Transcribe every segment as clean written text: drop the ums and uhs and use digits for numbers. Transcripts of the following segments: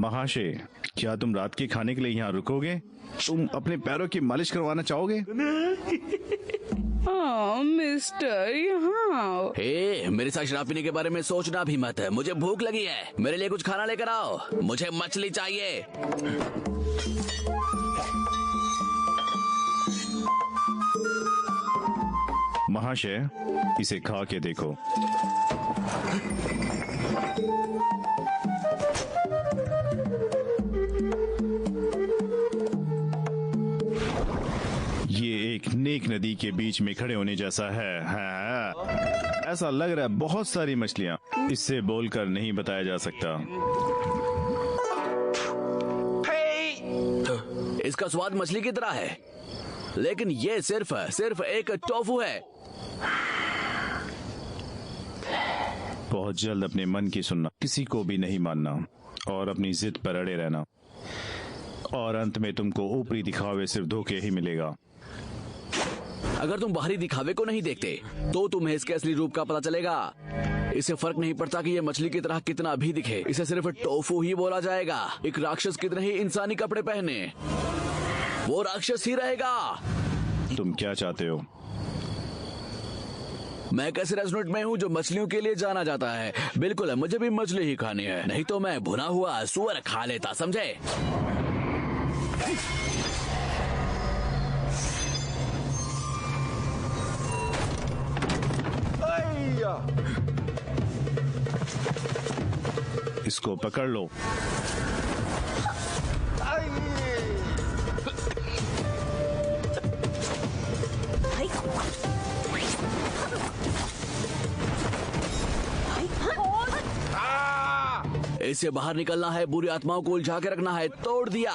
महाशय, क्या तुम रात के खाने के लिए यहाँ रुकोगे? तुम अपने पैरों की मालिश करवाना चाहोगे? मिस्टर, यहाँ हे, मेरे साथ शराब पीने के बारे में सोचना भी मत। मुझे भूख लगी है, मेरे लिए कुछ खाना लेकर आओ। मुझे मछली चाहिए। महाशय, इसे खा के देखो। ये एक नेक नदी के बीच में खड़े होने जैसा है। ऐसा लग रहा है बहुत सारी मछलियाँ, इससे बोलकर नहीं बताया जा सकता। इसका स्वाद मछली की तरह है, लेकिन ये सिर्फ एक टोफू है। बहुत जल्द अपने मन की सुनना, किसी को भी नहीं मानना और अपनी जिद पर अड़े रहना, और अंत में तुमको ऊपरी दिखावे सिर्फ धोखे ही मिलेगा। अगर तुम बाहरी दिखावे को नहीं देखते तो तुम्हें इसके असली रूप का पता चलेगा। इसे फर्क नहीं पड़ता कि ये मछली की तरह कितना भी दिखे, इसे सिर्फ टोफू ही बोला जाएगा। एक राक्षस की तरह ही इंसानी कपड़े पहने, वो राक्षस ही रहेगा। तुम क्या चाहते हो? मैं एक ऐसे रेस्टोरेंट में हूँ जो मछलियों के लिए जाना जाता है। बिल्कुल, मुझे भी मछली ही खानी है, नहीं तो मैं भुना हुआ सुअर खा लेता, समझे? इसको पकड़ लो। इसे बाहर निकलना है, बुरी आत्माओं को उलझा के रखना है। तोड़ दिया।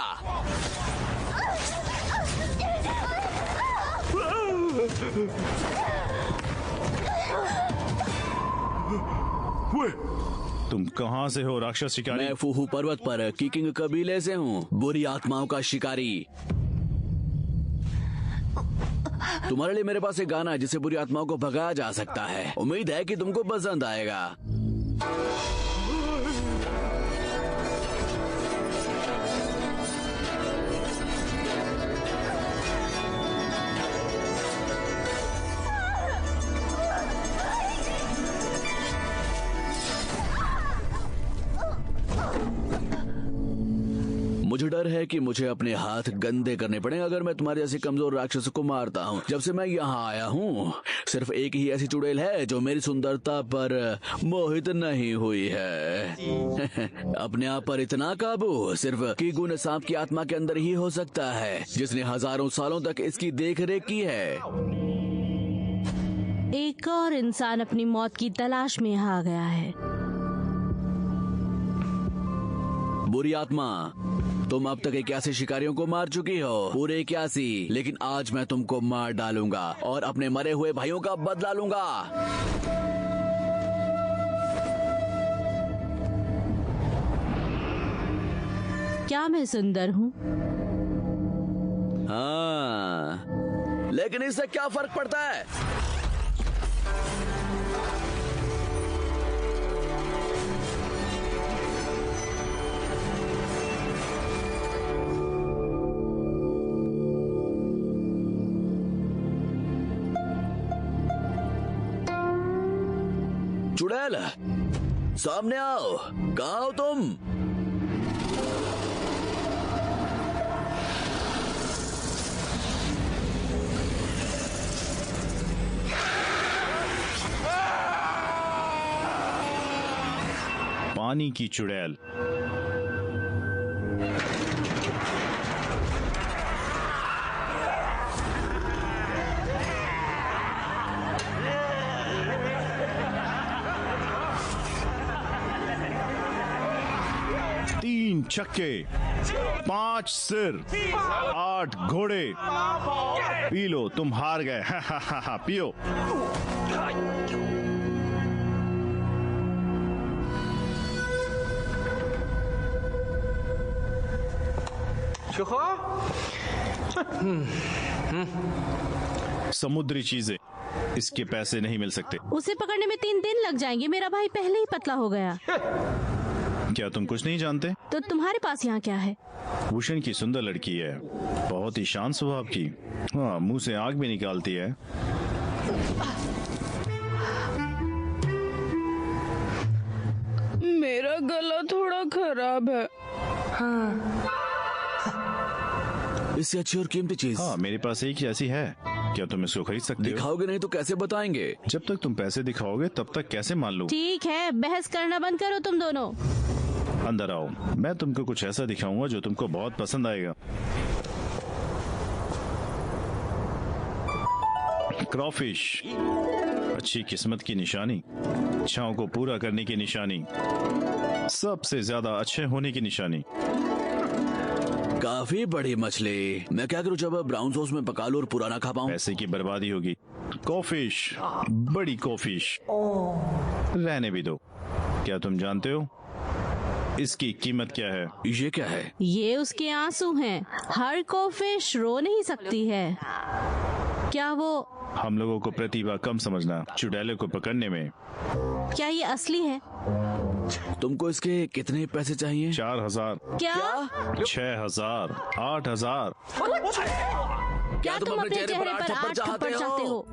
तुम कहाँ से हो राक्षस शिकारी? मैं फूहू पर्वत पर किकिंग कबीले से हूँ, बुरी आत्माओं का शिकारी। तुम्हारे लिए मेरे पास एक गाना है जिससे बुरी आत्माओं को भगाया जा सकता है। उम्मीद है कि तुमको पसंद आएगा। मुझे डर है कि मुझे अपने हाथ गंदे करने पड़े अगर मैं तुम्हारे जैसे कमजोर राक्षस को मारता हूँ। जब से मैं यहाँ आया हूँ सिर्फ एक ही ऐसी चुड़ैल है जो मेरी सुंदरता पर मोहित नहीं हुई है। अपने आप पर इतना काबू सिर्फ कीगुन सांप की आत्मा के अंदर ही हो सकता है, जिसने हजारों सालों तक इसकी देखरेख की है। एक और इंसान अपनी मौत की तलाश में आ गया है। बुरी आत्मा, तुम अब तक 81 शिकारियों को मार चुकी हो, पूरे 81, लेकिन आज मैं तुमको मार डालूंगा और अपने मरे हुए भाइयों का बदला लूंगा। क्या मैं सुंदर हूँ? हाँ, लेकिन इससे क्या फर्क पड़ता है? चुड़ैल, सामने आओ। कहाँ हो तुम? पानी की चुड़ैल। तीन छक्के, 5 सिर, 8 घोड़े। पी लो, तुम हार गए। हा, पियो। समुद्री चीजें, इसके पैसे नहीं मिल सकते। उसे पकड़ने में 3 दिन लग जाएंगे। मेरा भाई पहले ही पतला हो गया। क्या तुम कुछ नहीं जानते? तो तुम्हारे पास यहाँ क्या है? भूषण की सुंदर लड़की है, बहुत ही शांत स्वभाव की। हाँ, मुंह से आग भी निकालती है। मेरा गला थोड़ा खराब है। इससे अच्छी और कीमती चीज हाँ, मेरे पास एक ही ऐसी है। क्या तुम इसको खरीद सकते हो? दिखाओगे नहीं तो कैसे बताएंगे? जब तक तुम पैसे दिखाओगे तब तक कैसे मान लूं? ठीक है, बहस करना बंद करो तुम दोनों। अंदर आओ, मैं तुमको कुछ ऐसा दिखाऊंगा जो तुमको बहुत पसंद आएगा। क्रॉफिश, अच्छी किस्मत की निशानी, इच्छाओं को पूरा करने की निशानी, सबसे ज्यादा अच्छे होने की निशानी। काफी बड़ी मछली। मैं क्या करूं जब ब्राउन सॉस में पका लूं और पुराना खा पाऊं? पैसे की बर्बादी होगी। कॉफिश, बड़ी कॉफिश, रहने भी दो। क्या तुम जानते हो इसकी कीमत क्या है? ये क्या है? ये उसके आंसू हैं। हर कॉफिश रो नहीं सकती है। क्या वो? हम लोगों को प्रतिभा कम समझना चुड़ैलों को पकड़ने में। क्या ये असली है? तुमको इसके कितने पैसे चाहिए? 4000, क्या? 6000, 8000। क्या तुम अपने चेहरे पर 8 थप्पड़ चाहते हो?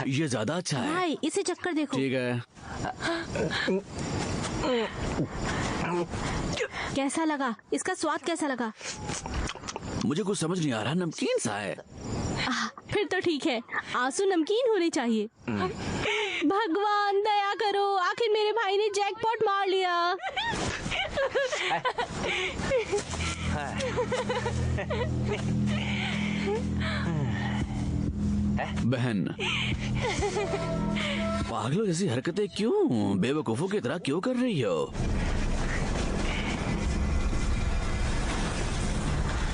ये ज्यादा अच्छा है। भाई, इसे चक्कर देखो। ठीक है। कैसा लगा? इसका स्वाद कैसा लगा? मुझे कुछ समझ नहीं आ रहा, नमकीन सा है। फिर तो ठीक है, आंसू नमकीन होने चाहिए। भगवान दया करो, आखिर मेरे भाई ने जैकपॉट मार लिया। बहन, पागलों जैसी हरकतें क्यों, बेवकूफों की तरह क्यों कर रही हो?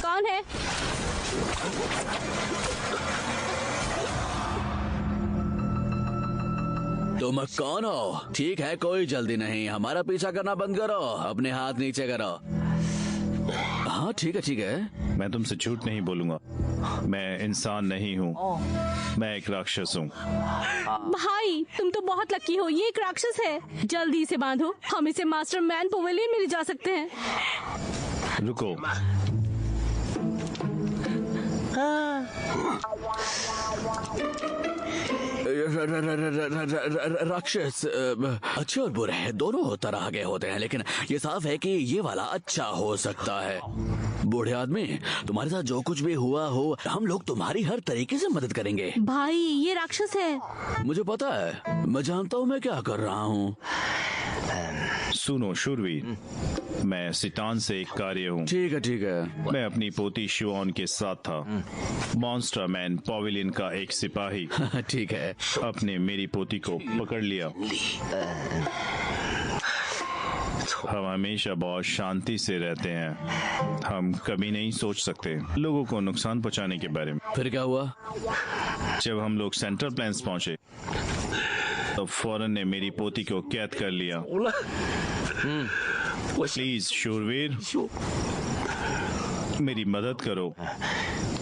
कौन है? तुम कौन हो? ठीक है, कोई जल्दी नहीं, हमारा पीछा करना बंद करो, अपने हाथ नीचे करो। हाँ ठीक है ठीक है। मैं तुमसे झूठ नहीं बोलूंगा, मैं इंसान नहीं हूँ, मैं एक राक्षस हूँ। भाई, तुम तो बहुत लकी हो, ये एक राक्षस है। जल्दी इसे बांधो, हम इसे मास्टरमैन पवेलियन में ले जा सकते हैं। रुको, राक्षस अच्छे और बुरे दोनों तरह के होते हैं, लेकिन ये साफ है कि ये वाला अच्छा हो सकता है। बूढ़े आदमी, तुम्हारे साथ जो कुछ भी हुआ हो, हम लोग तुम्हारी हर तरीके से मदद करेंगे। भाई, ये राक्षस है। मुझे पता है, मैं जानता हूँ मैं क्या कर रहा हूँ। सुनो शूरवीर, मैं सितान से एक कार्य हूँ। ठीक है ठीक है। मैं अपनी पोती शिवान के साथ था, मॉन्स्टर मैन पवेलियन का एक सिपाही। ठीक है। अपने मेरी पोती को पकड़ लिया। हम हमेशा बहुत शांति से रहते हैं, हम कभी नहीं सोच सकते लोगों को नुकसान पहुंचाने के बारे में। फिर क्या हुआ? जब हम लोग सेंट्रल प्लेन्स पहुंचे तो फौरन ने मेरी पोती को कैद कर लिया। प्लीज शूरवीर, मेरी मदद करो,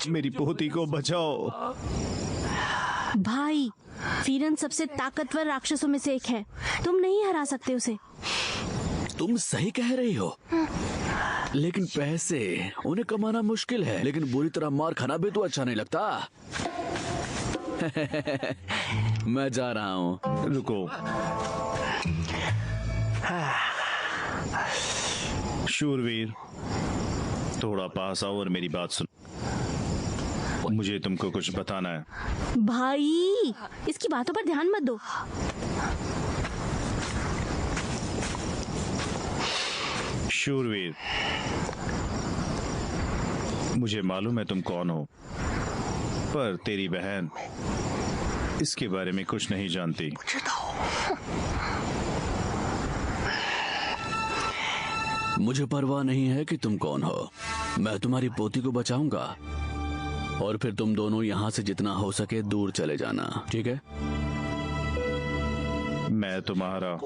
मेरी पोती को बचाओ। भाई, वीरन सबसे ताकतवर राक्षसों में से एक है, तुम नहीं हरा सकते उसे। तुम सही कह रही हो, लेकिन पैसे उन्हें कमाना मुश्किल है, लेकिन बुरी तरह मार खाना भी तो अच्छा नहीं लगता। मैं जा रहा हूँ। रुको, शूरवीर, थोड़ा पास आओ और मेरी बात सुन। मुझे तुमको कुछ बताना है। भाई, इसकी बातों पर ध्यान मत दो। शूरवीर, मुझे मालूम है तुम कौन हो, पर तेरी बहन इसके बारे में कुछ नहीं जानती। मुझे परवाह नहीं है कि तुम कौन हो। मैं तुम्हारी पोती को बचाऊंगा और फिर तुम दोनों यहाँ से जितना हो सके दूर चले जाना, ठीक है? मैं तुम्हारा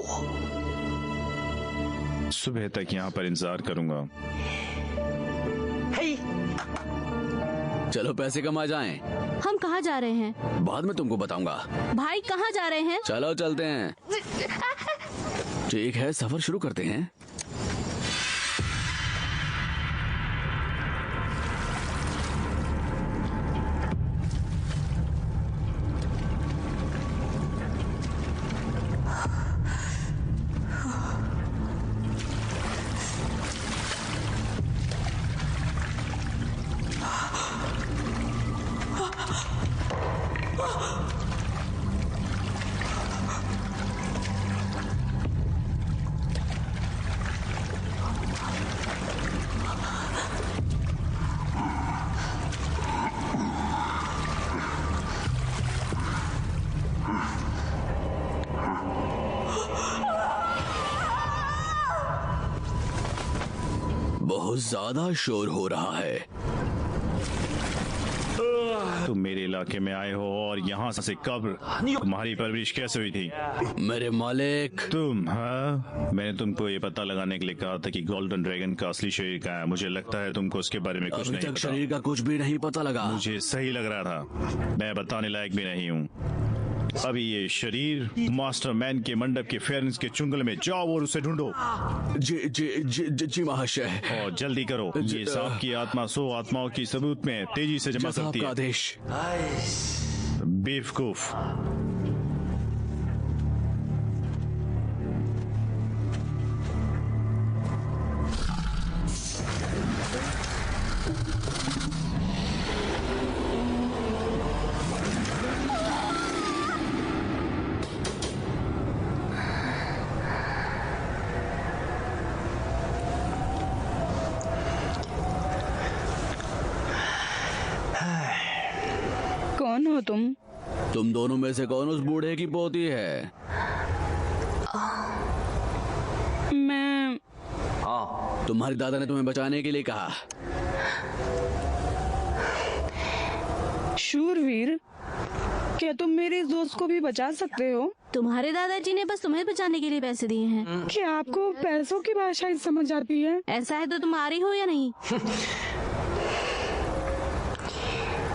सुबह तक यहाँ पर इंतजार करूंगा। चलो पैसे कमा जाएं। हम कहाँ जा रहे हैं? बाद में तुमको बताऊंगा। भाई, कहाँ जा रहे हैं? चलो चलते हैं। ठीक है, सफर शुरू करते हैं। बहुत ज्यादा शोर हो रहा है। तुम मेरे इलाके में आए हो और यहाँ से कब? तुम्हारी परवरिश कैसे हुई थी? मेरे मालिक, तुम? हाँ, मैंने तुमको ये पता लगाने के लिए कहा था कि गोल्डन ड्रैगन का असली शरीर कहाँ है। मुझे लगता है तुमको उसके बारे में कुछ अभी नहीं तक पता। शरीर का कुछ भी नहीं पता लगा। मुझे सही लग रहा था, मैं बताने लायक भी नहीं हूँ। अभी ये शरीर मास्टरमैन के मंडप के फेयरनेस के चुंगल में जाओ और उसे ढूंढो। जी जी जी जी, जी महाशय। और जल्दी करो। ये सांप की आत्मा 100 आत्माओं की सबूत में तेजी से जमा जैसा सकती आपका है। आदेश। बेवकूफ। कौन हो तुम? तुम दोनों में से कौन उस बूढ़े की पोती है? मैं तुम्हारी दादा ने तुम्हें बचाने के लिए कहा। शूरवीर, क्या तुम मेरे इस दोस्त को भी बचा सकते हो? तुम्हारे दादाजी ने बस तुम्हें बचाने के लिए पैसे दिए हैं। क्या आपको पैसों की भाषा ही समझ आती है? ऐसा है तो तुम आ रही हो या नहीं?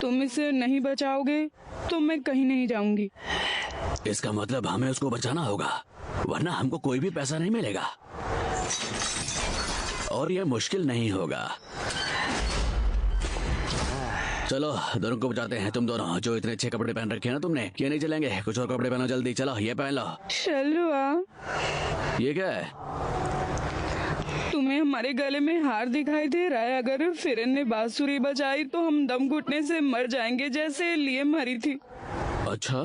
तुम इसे नहीं बचाओगे तो मैं कहीं नहीं जाऊंगी। इसका मतलब हमें उसको बचाना होगा, वरना हमको कोई भी पैसा नहीं मिलेगा और यह मुश्किल नहीं होगा। चलो दोनों को बचाते हैं। तुम दोनों जो इतने अच्छे कपड़े पहन रखे हैं ना तुमने, ये नहीं चलेंगे। कुछ और कपड़े पहनो जल्दी। चलो ये पहन लो। चलो आ। ये क्या है? तुम्हें हमारे गले में हार दिखाई दे रहा है? अगर फिरन ने बांसुरी बजाई तो हम दम घुटने से मर जाएंगे, जैसे लिए मरी थी। अच्छा,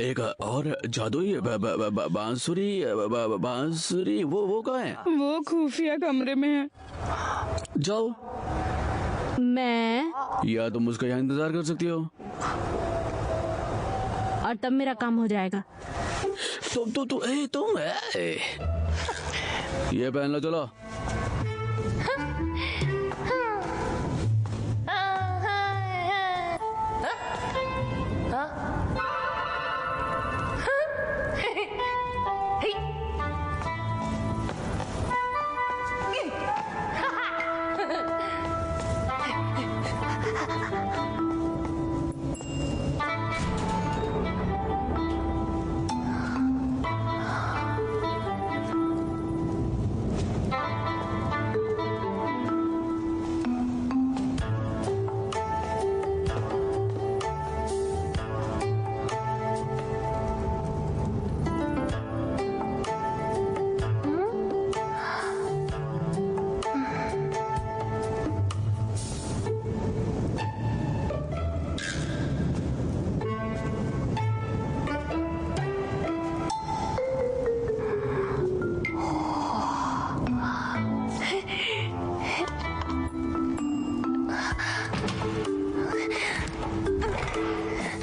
एक और जादुई बांसुरी बांसुरी वो कहाँ है? वो खुफिया कमरे में है। जाओ। मैं या तुम उसका यहाँ इंतजार कर सकती हो। और तब मेरा काम हो जाएगा। तुम ये पहन लो। चलो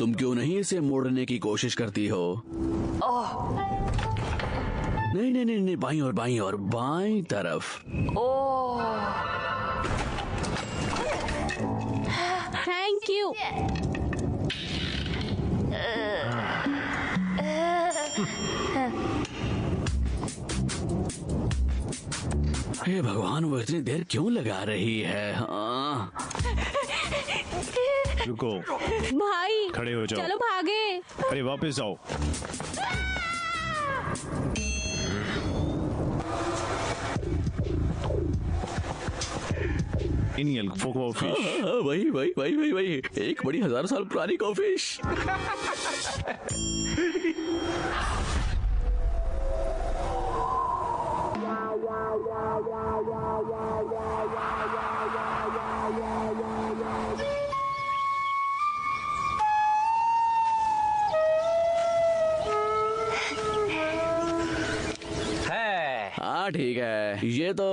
तुम क्यों नहीं इसे मोड़ने की कोशिश करती हो? नहीं नहीं नहीं नहीं, बाईं और बाईं तरफ। Thank you. हे भगवान, वो इतनी देर क्यों लगा रही है? हाँ। रुको, भाई खड़े हो जाओ। चलो भागे। अरे वापस आओ। इनियल फोको फिश। वही एक बड़ी 1000 साल पुरानी कॉफिश। हाँ ठीक है, ये तो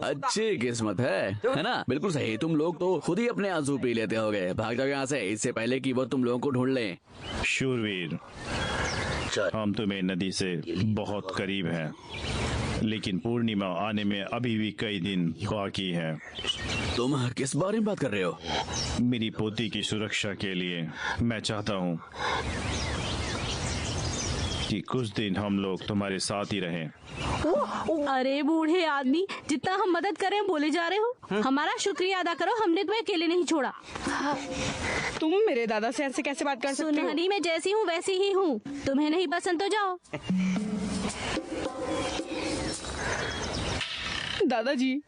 अच्छी किस्मत है ना? बिल्कुल सही। तुम लोग तो खुद ही अपने आंसू पी लेते होगे। भाग जाओ यहाँ से, इससे पहले कि वो तुम लोगों को ढूंढ लें। शूरवीर, हम तुम्हें नदी से बहुत करीब हैं, लेकिन पूर्णिमा आने में अभी भी कई दिन बाकी है। तुम किस बारे में बात कर रहे हो? मेरी पोती की सुरक्षा के लिए मैं चाहता हूँ कि कुछ दिन हम लोग तुम्हारे साथ ही रहें। अरे बूढ़े आदमी, जितना हम मदद करें बोले जा रहे हो। हमारा शुक्रिया अदा करो, हमने तुम्हें अकेले नहीं छोड़ा। तुम मेरे दादा से ऐसे कैसे बात कर सकते हो? सुनहरी मैं जैसी हूँ वैसी ही हूँ। तुम्हें नहीं पसंद तो जाओ। दादाजी,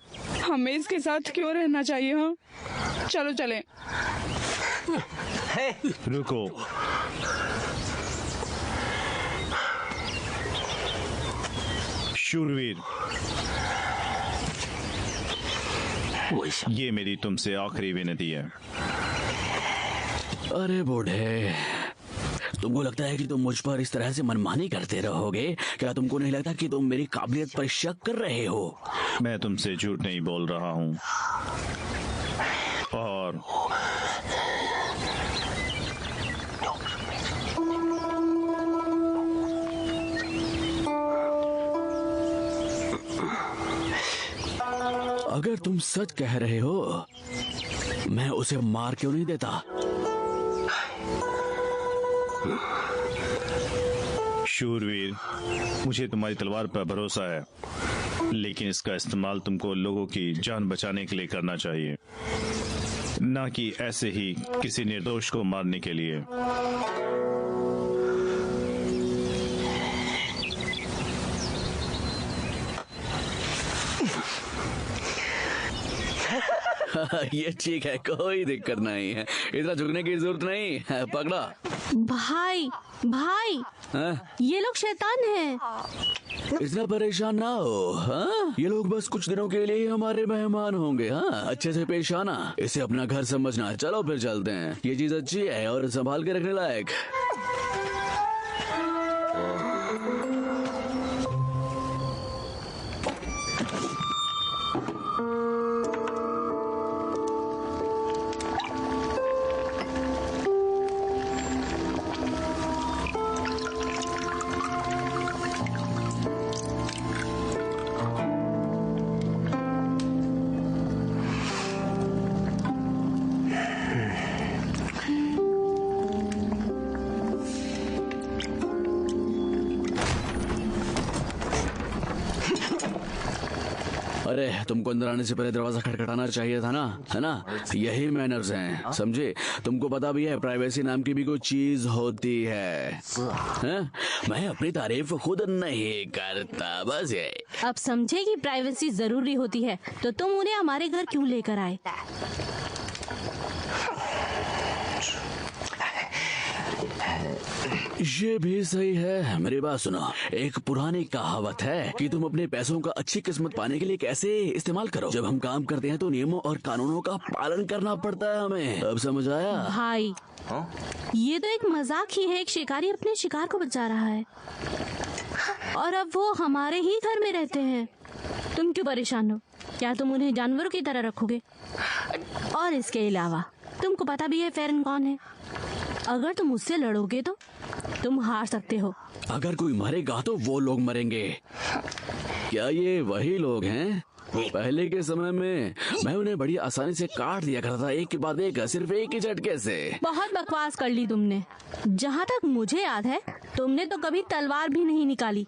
हमें इसके साथ क्यों रहना चाहिए? हाँ, चलो चलें। रुको, शूरवीर, ये मेरी तुमसे आखिरी विनती है। अरे बूढ़े, तुमको लगता है कि तुम मुझ पर इस तरह से मनमानी करते रहोगे? क्या तुमको नहीं लगता कि तुम मेरी काबिलियत पर शक कर रहे हो? मैं तुमसे झूठ नहीं बोल रहा हूँ, और अगर तुम सच कह रहे हो, मैं उसे मार क्यों नहीं देता? शूरवीर, मुझे तुम्हारी तलवार पर भरोसा है, लेकिन इसका इस्तेमाल तुमको लोगों की जान बचाने के लिए करना चाहिए, ना कि ऐसे ही किसी निर्दोष को मारने के लिए। ये ठीक है, कोई दिक्कत नहीं है, इतना झुकने की जरूरत नहीं है। पकड़ा। भाई भाई, ये लोग शैतान हैं। इतना परेशान ना हो। हाँ? ये लोग बस कुछ दिनों के लिए ही हमारे मेहमान होंगे। हाँ, अच्छे से पेश आना, इसे अपना घर समझना। चलो फिर चलते हैं। ये चीज अच्छी है और संभाल के रखने लायक। अरे, तुमको अंदर आने से पहले दरवाजा खटखटाना चाहिए था ना, है ना? यही मैनर्स हैं, समझे? तुमको पता भी है प्राइवेसी नाम की भी कोई चीज होती है? मैं अपनी तारीफ खुद नहीं करता, बस ये। अब समझे कि प्राइवेसी जरूरी होती है, तो तुम उन्हें हमारे घर क्यों लेकर आए? ये भी सही है। मेरी बात सुनो, एक पुरानी कहावत है कि तुम अपने पैसों का अच्छी किस्मत पाने के लिए कैसे इस्तेमाल करो। जब हम काम करते हैं तो नियमों और कानूनों का पालन करना पड़ता है हमें। अब समझ आया? भाई, ये तो एक मजाक ही है। एक शिकारी अपने शिकार को बचा रहा है और अब वो हमारे ही घर में रहते हैं। तुम क्यों परेशान हो? क्या तुम उन्हें जानवरों की तरह रखोगे? और इसके अलावा तुमको पता भी है फेरन कौन है? अगर तुम मुझसे लड़ोगे तो तुम हार सकते हो। अगर कोई मरेगा तो वो लोग मरेंगे। क्या ये वही लोग हैं? पहले के समय में मैं उन्हें बड़ी आसानी से काट दिया करता था, एक के बाद एक, सिर्फ एक ही झटके से। बहुत बकवास कर ली तुमने। जहाँ तक मुझे याद है तुमने तो कभी तलवार भी नहीं निकाली।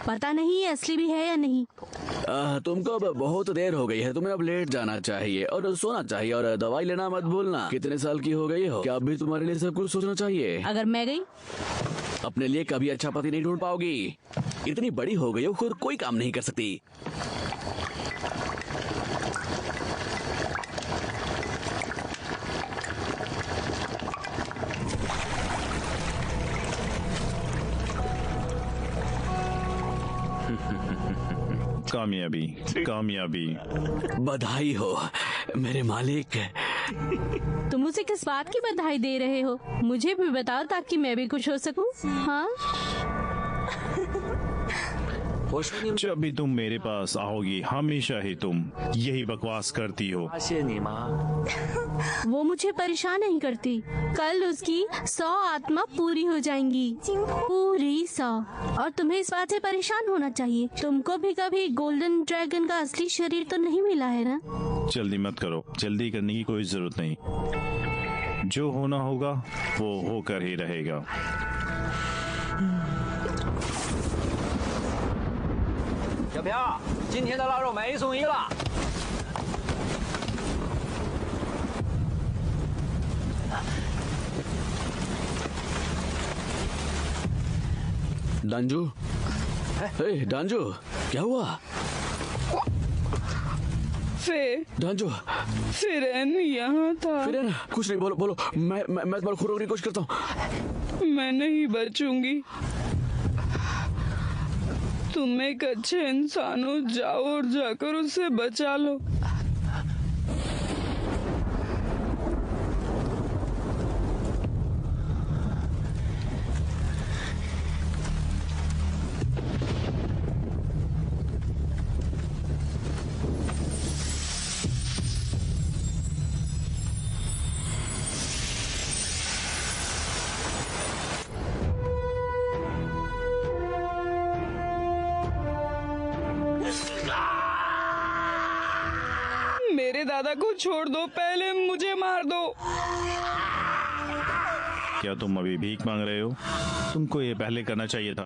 पता नहीं ये असली भी है या नहीं। तुमको अब बहुत देर हो गई है, तुम्हें अब लेट जाना चाहिए और सोना चाहिए और दवाई लेना मत भूलना। कितने साल की हो गई हो? क्या अभी तुम्हारे लिए सब कुछ सोचना चाहिए? अगर मैं गई अपने लिए कभी अच्छा पति नहीं ढूंढ पाओगी। इतनी बड़ी हो गई हो, खुद कोई काम नहीं कर सकती। कामयाबी, कामयाबी। बधाई हो मेरे मालिक। तुम मुझे किस बात की बधाई दे रहे हो? मुझे भी बताओ ताकि मैं भी खुश हो सकूं। हाँ, जब भी तुम मेरे पास आओगी हमेशा ही तुम यही बकवास करती हो। 发现你吗？ वो मुझे परेशान नहीं करती। कल उसकी 100 आत्मा पूरी हो जाएंगी, पूरी 100। और तुम्हें इस बात से परेशान होना चाहिए। तुमको भी कभी गोल्डन ड्रैगन का असली शरीर तो नहीं मिला है ना? जल्दी मत करो, जल्दी करने की कोई जरूरत नहीं। जो होना होगा वो होकर ही रहेगा। 小飘，今天的腊肉买1送1了。 डांजू, डांजू, क्या हुआ? डांजू, फिरन यहाँ था। फिर ना कुछ नहीं, बोलो बोलो। मैं तुम्हारा खून रोकने की कोशिश करता हूँ। मैं नहीं बचूंगी। तुम एक अच्छे इंसान हो, जाओ और जाकर उसे बचा लो। मेरे दादा को छोड़ दो, पहले मुझे मार दो। क्या तुम अभी भीख मांग रहे हो? तुमको ये पहले करना चाहिए था।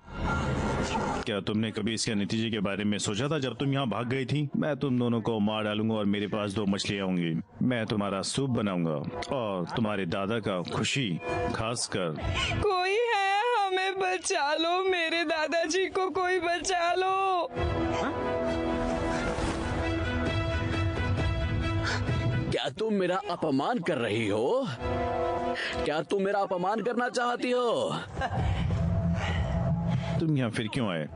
क्या तुमने कभी इसके नतीजे के बारे में सोचा था जब तुम यहाँ भाग गई थी? मैं तुम दोनों को मार डालूंगा और मेरे पास 2 मछलियाँ होंगी। मैं तुम्हारा सूप बनाऊंगा और तुम्हारे दादा का खुशी खासकर। कोई है, हमें बचा लो। मेरे दादाजी को कोई बचा लो। क्या तुम मेरा अपमान कर रही हो? क्या तुम मेरा अपमान करना चाहती हो? तुम यहाँ फिर क्यों आए?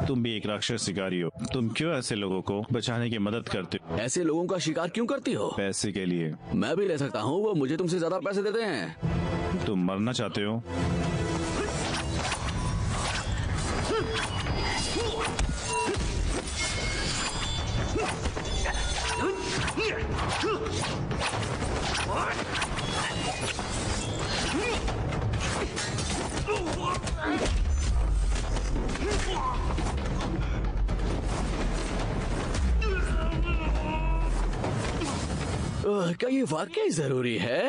तुम भी एक राक्षस शिकारी हो। तुम क्यों ऐसे लोगों को बचाने की मदद करते हो? ऐसे लोगों का शिकार क्यों करती हो? पैसे के लिए। मैं भी ले सकता हूँ, वो मुझे तुमसे ज्यादा पैसे देते हैं। तुम मरना चाहते हो? क्या ये वाकई जरूरी है?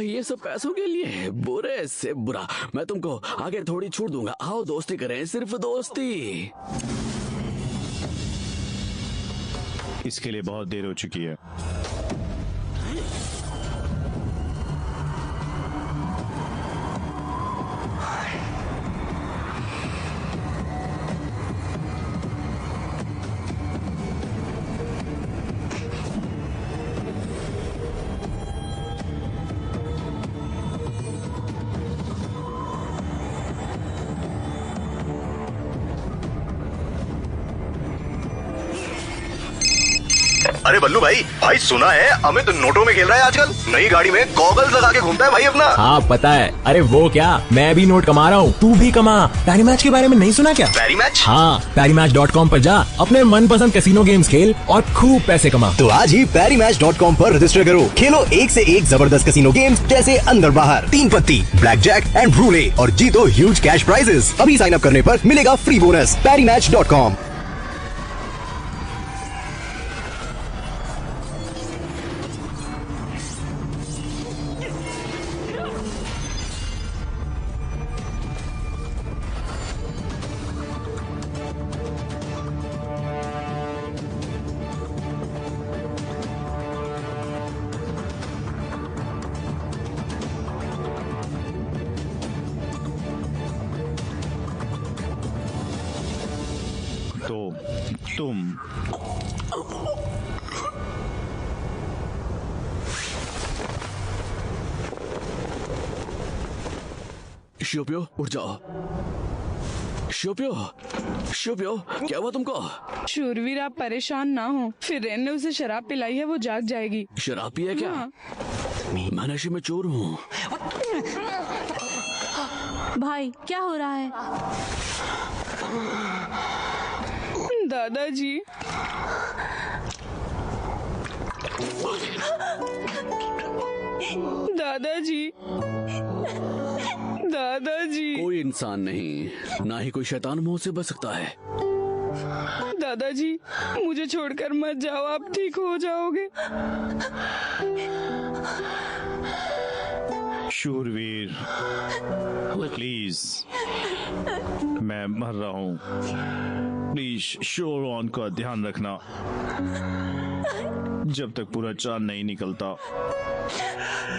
ये सब पैसों के लिए? बुरे से बुरा। मैं तुमको आगे थोड़ी छूट दूंगा। आओ दोस्ती करें, सिर्फ दोस्ती। इसके लिए बहुत देर हो चुकी है। अरे बल्लू भाई, भाई सुना है अमित नोटों में खेल रहा है आजकल। नई गाड़ी में गॉगल्स लगा के घूमता है भाई अपना। हाँ पता है। अरे वो क्या, मैं भी नोट कमा रहा हूँ, तू भी कमा। पैरी मैच के बारे में नहीं सुना क्या? पैरी मैच? हाँ, PariMatch.com पर जा, अपने मनपसंद कैसीनो गेम्स खेल और खूब पैसे कमा। तो आज ही PariMatch.com पर रजिस्टर करो, खेलो एक से एक जबरदस्त कैसीनो गेम्स जैसे अंदर बाहर, 3 पत्ती, ब्लैक जैक एंड रूले और जीतो ह्यूज कैश प्राइजेस। अभी साइन अप करने पर मिलेगा फ्री बोनस। PariMatch.com। तो तुम शिवप्यो उठ जाओ। शिवप्यो, शिवप्यो क्या हुआ तुमको? शूरवीर आप परेशान ना हो, फिरेन ने उसे शराब पिलाई है, वो जाग जाएगी। शराब पिया क्या? हाँ। मैं नशे में चोर हूँ। भाई क्या हो रहा है? दादाजी, दादाजी, दादाजी, कोई इंसान नहीं, ना ही कोई शैतान मुंह से बच सकता है। दादाजी मुझे छोड़कर मत जाओ, आप ठीक हो जाओगे। शूरवीर प्लीज, मैं मर रहा हूँ, प्लीज शोरॉन का ध्यान रखना। जब तक पूरा चांद नहीं निकलता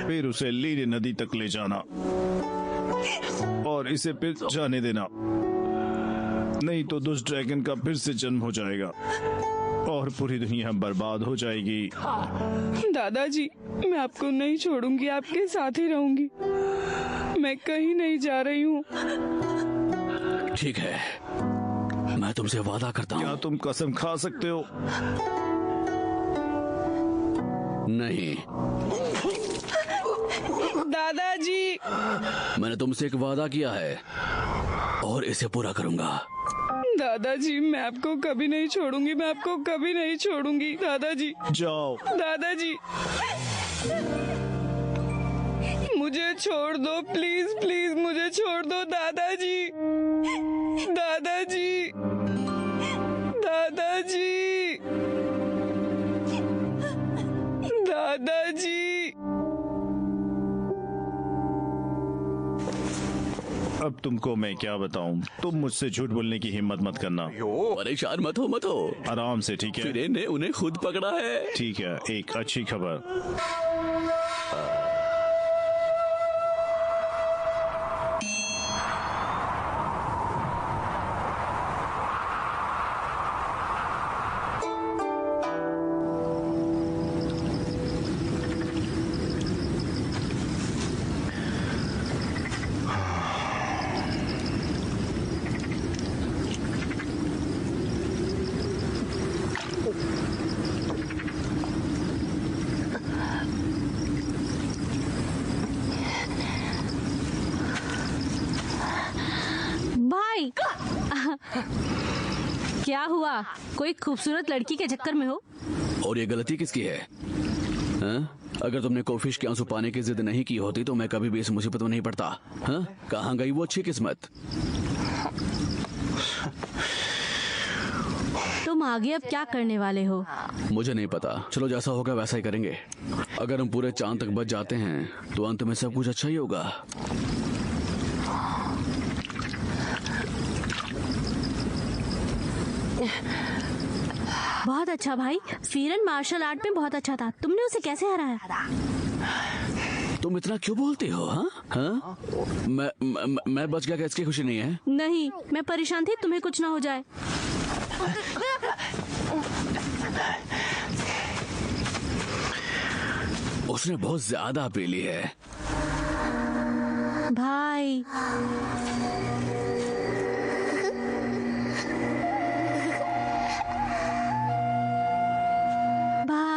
फिर उसे लीले नदी तक ले जाना और इसे फिर जाने देना, नहीं तो दुष्ट ड्रैगन का फिर से जन्म हो जाएगा और पूरी दुनिया बर्बाद हो जाएगी। दादाजी मैं आपको नहीं छोड़ूंगी, आपके साथ ही रहूंगी, मैं कहीं नहीं जा रही हूँ। ठीक है, मैं तुमसे वादा करता क्या हूँ। तुम कसम खा सकते हो? नहीं, दादाजी, मैंने तुमसे एक वादा किया है और इसे पूरा करूंगा। दादाजी मैं आपको कभी नहीं छोड़ूंगी, मैं आपको कभी नहीं छोड़ूंगी। दादाजी, जाओ। दादाजी मुझे छोड़ दो, प्लीज प्लीज मुझे छोड़ दो। दादाजी, दादाजी, दादाजी, दादाजी। अब तुमको मैं क्या बताऊं, तुम मुझसे झूठ बोलने की हिम्मत मत करना। परेशान मत हो, मत हो। आराम से, ठीक है? फिरेन ने उन्हें खुद पकड़ा है। ठीक है, एक अच्छी खबर। भाई क्या हुआ? कोई खूबसूरत लड़की के चक्कर में हो? और ये गलती किसकी है? हाँ? अगर तुमने कोफिश के आंसू पाने की जिद नहीं की होती तो मैं कभी भी इस मुसीबत में नहीं पड़ता। हाँ? कहाँ गई वो अच्छी किस्मत? तुम आगे अब क्या करने वाले हो? मुझे नहीं पता, चलो जैसा होगा वैसा ही करेंगे। अगर हम पूरे चांद तक बच जाते हैं तो अंत में सब कुछ अच्छा ही होगा। बहुत अच्छा भाई, फिरन मार्शल आर्ट में बहुत अच्छा था, तुमने उसे कैसे हराया? तुम इतना क्यों बोलती हो? हाँ? हाँ? मैं बच गया क्या, इसकी खुशी नहीं है? नहीं, मैं परेशान थी तुम्हें कुछ ना हो जाए। उसने बहुत ज्यादा पी ली है। भाई भाई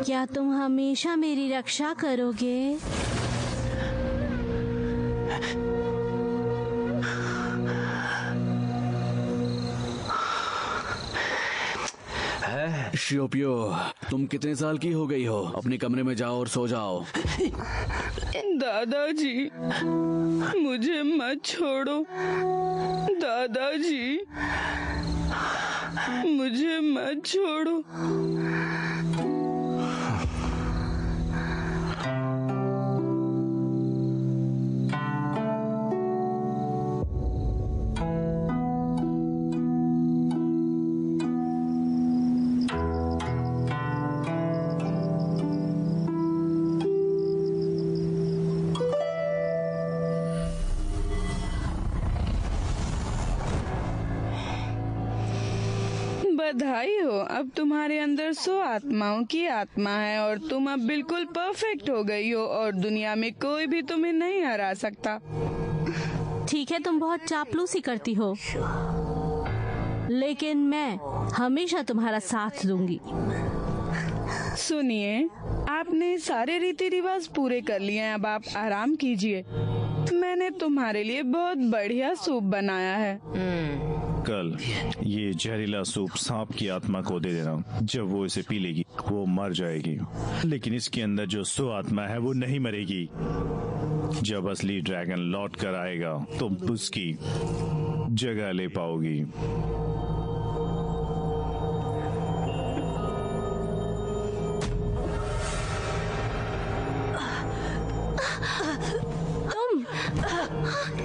क्या तुम हमेशा मेरी रक्षा करोगे? शियोपियो, तुम कितने साल की हो गई हो? अपने कमरे में जाओ और सो जाओ। दादाजी, मुझे मत छोड़ो। दादाजी, मुझे मत छोड़ो। बधाई हो, अब तुम्हारे अंदर 100 आत्माओं की आत्मा है और तुम अब बिल्कुल परफेक्ट हो गई हो और दुनिया में कोई भी तुम्हें नहीं हरा सकता। ठीक है, तुम बहुत चापलूसी करती हो, लेकिन मैं हमेशा तुम्हारा साथ दूंगी। सुनिए, आपने सारे रीति रिवाज पूरे कर लिए हैं, अब आप आराम कीजिए। मैंने तुम्हारे लिए बहुत बढ़िया सूप बनाया है। कल ये जहरीला सूप सांप की आत्मा को दे देना। जब वो इसे पी लेगी वो मर जाएगी, लेकिन इसके अंदर जो 100 आत्मा है वो नहीं मरेगी। जब असली ड्रैगन लौट कर आएगा तुम उसकी जगह ले पाओगी।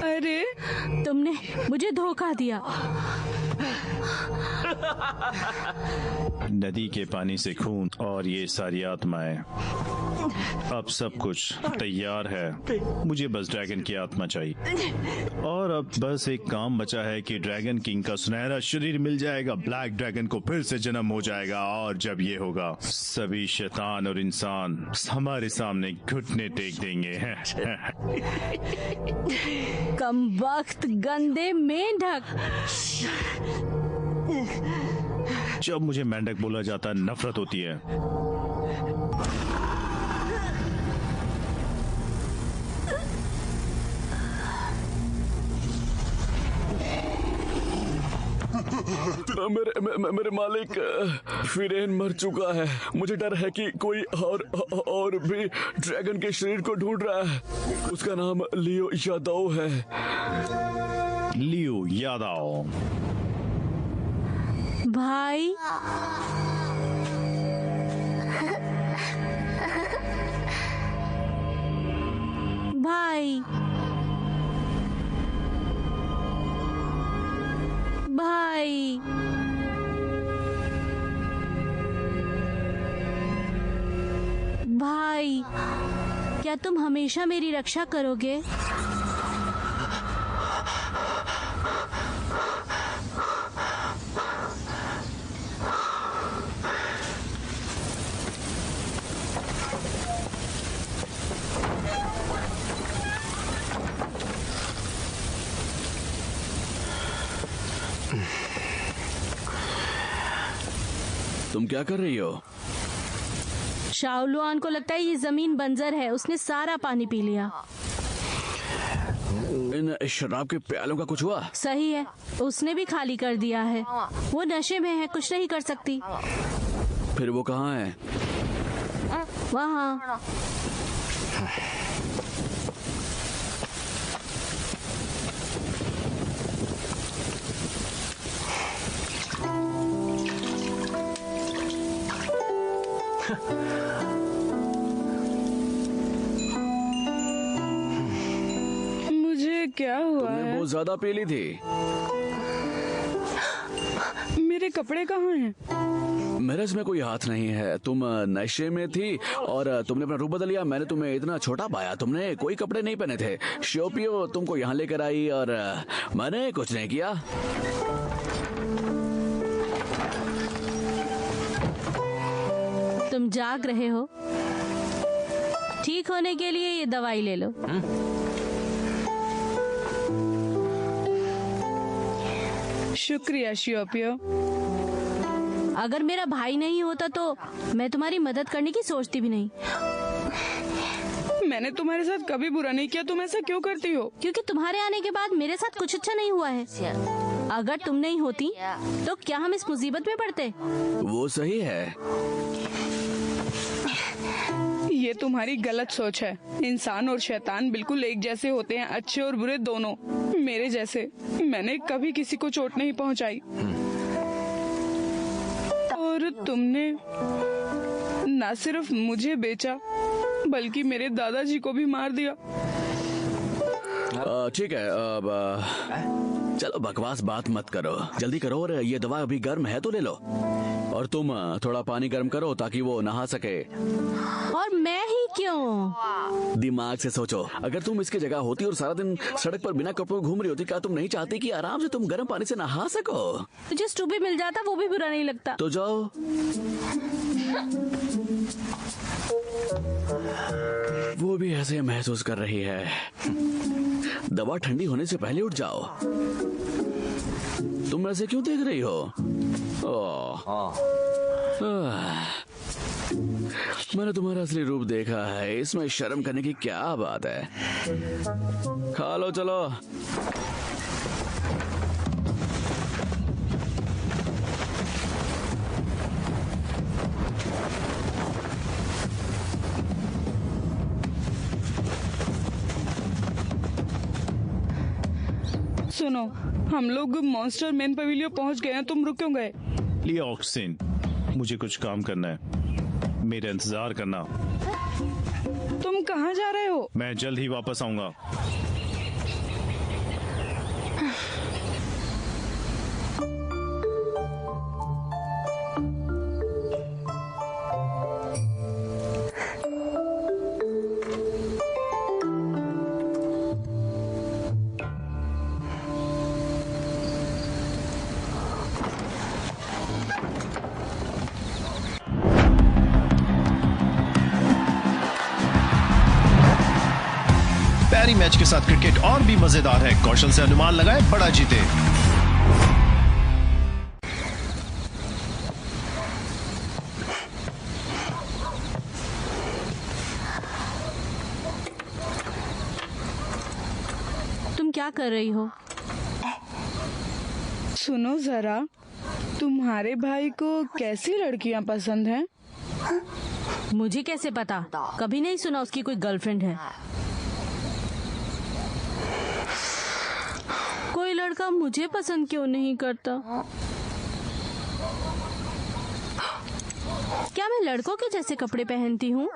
अरे, तुमने मुझे धोखा दिया। नदी के पानी से खून और ये सारी आत्माएं, अब सब कुछ तैयार है। मुझे बस ड्रैगन की आत्मा चाहिए और अब बस एक काम बचा है कि ड्रैगन किंग का सुनहरा शरीर मिल जाएगा। ब्लैक ड्रैगन को फिर से जन्म हो जाएगा और जब ये होगा सभी शैतान और इंसान हमारे सामने घुटने टेक देंगे। कम वक्त गंदे मेंढक। जब मुझे मेंढक बोला जाता है नफरत होती है। मेरे मालिक फिरेन मर चुका है। मुझे डर है कि कोई और भी ड्रैगन के शरीर को ढूंढ रहा है। उसका नाम लियो यादव है। लियो यादव भाई, भाई, भाई, भाई, क्या तुम हमेशा मेरी रक्षा करोगे? तुम क्या कर रही हो? शाओलुआन को लगता है ये जमीन बंजर है, उसने सारा पानी पी लिया। इन शराब के प्यालों का कुछ हुआ? सही है, उसने भी खाली कर दिया है। वो नशे में है, कुछ नहीं कर सकती। फिर वो कहाँ है? वहाँ। मुझे क्या हुआ तुमने है? बहुत ज्यादा पी ली थी। मेरे कपड़े कहाँ हैं? मेरा इसमें कोई हाथ नहीं है। तुम नशे में थी और तुमने अपना रूप बदल लिया। मैंने तुम्हें इतना छोटा पाया, तुमने कोई कपड़े नहीं पहने थे। शियोपियो तुमको यहाँ लेकर आई और मैंने कुछ नहीं किया। तुम जाग रहे हो? ठीक होने के लिए ये दवाई ले लो। शुक्रिया शियोपियो। अगर मेरा भाई नहीं होता तो मैं तुम्हारी मदद करने की सोचती भी नहीं। मैंने तुम्हारे साथ कभी बुरा नहीं किया, तुम ऐसा क्यों करती हो? क्योंकि तुम्हारे आने के बाद मेरे साथ कुछ अच्छा नहीं हुआ है। अगर तुम नहीं होती तो क्या हम इस मुसीबत में पड़ते? वो सही है। ये तुम्हारी गलत सोच है। इंसान और शैतान बिल्कुल एक जैसे होते हैं, अच्छे और बुरे दोनों, मेरे जैसे। मैंने कभी किसी को चोट नहीं पहुंचाई और तुमने न सिर्फ मुझे बेचा बल्कि मेरे दादाजी को भी मार दिया। ठीक है, अब चलो बकवास बात मत करो, जल्दी करो। और ये दवा अभी गर्म है तो ले लो। और तुम थोड़ा पानी गर्म करो ताकि वो नहा सके। और मैं ही क्यों? दिमाग से सोचो, अगर तुम इसकी जगह होती और सारा दिन सड़क पर बिना कपड़ों घूम रही होती, क्या तुम नहीं चाहती कि आराम से तुम गर्म पानी से नहा सको? तुझे स्टूबी मिल जाता वो भी बुरा नहीं लगता। तो जाओ। वो भी ऐसे महसूस कर रही है। दवा ठंडी होने से पहले उठ जाओ। तुम ऐसे क्यों देख रही हो? मैंने तुम्हारा असली रूप देखा है, इसमें शर्म करने की क्या बात है? खा लो चलो। सुनो, हम लोग मॉन्स्टर मैन पवेलियन पहुंच गए हैं, तुम रुक क्यों गए? लिया ऑक्सीजन, मुझे कुछ काम करना है, मेरा इंतजार करना। तुम कहाँ जा रहे हो? मैं जल्द ही वापस आऊंगा। पैरी मैच के साथ क्रिकेट और भी मजेदार है। कौशल से अनुमान लगाए, बड़ा जीते। तुम क्या कर रही हो? सुनो जरा, तुम्हारे भाई को कैसी लड़कियां पसंद हैं? मुझे कैसे पता? कभी नहीं सुना उसकी कोई गर्लफ्रेंड है। कोई लड़का मुझे पसंद क्यों नहीं करता? क्या मैं लड़कों के जैसे कपड़े पहनती हूँ?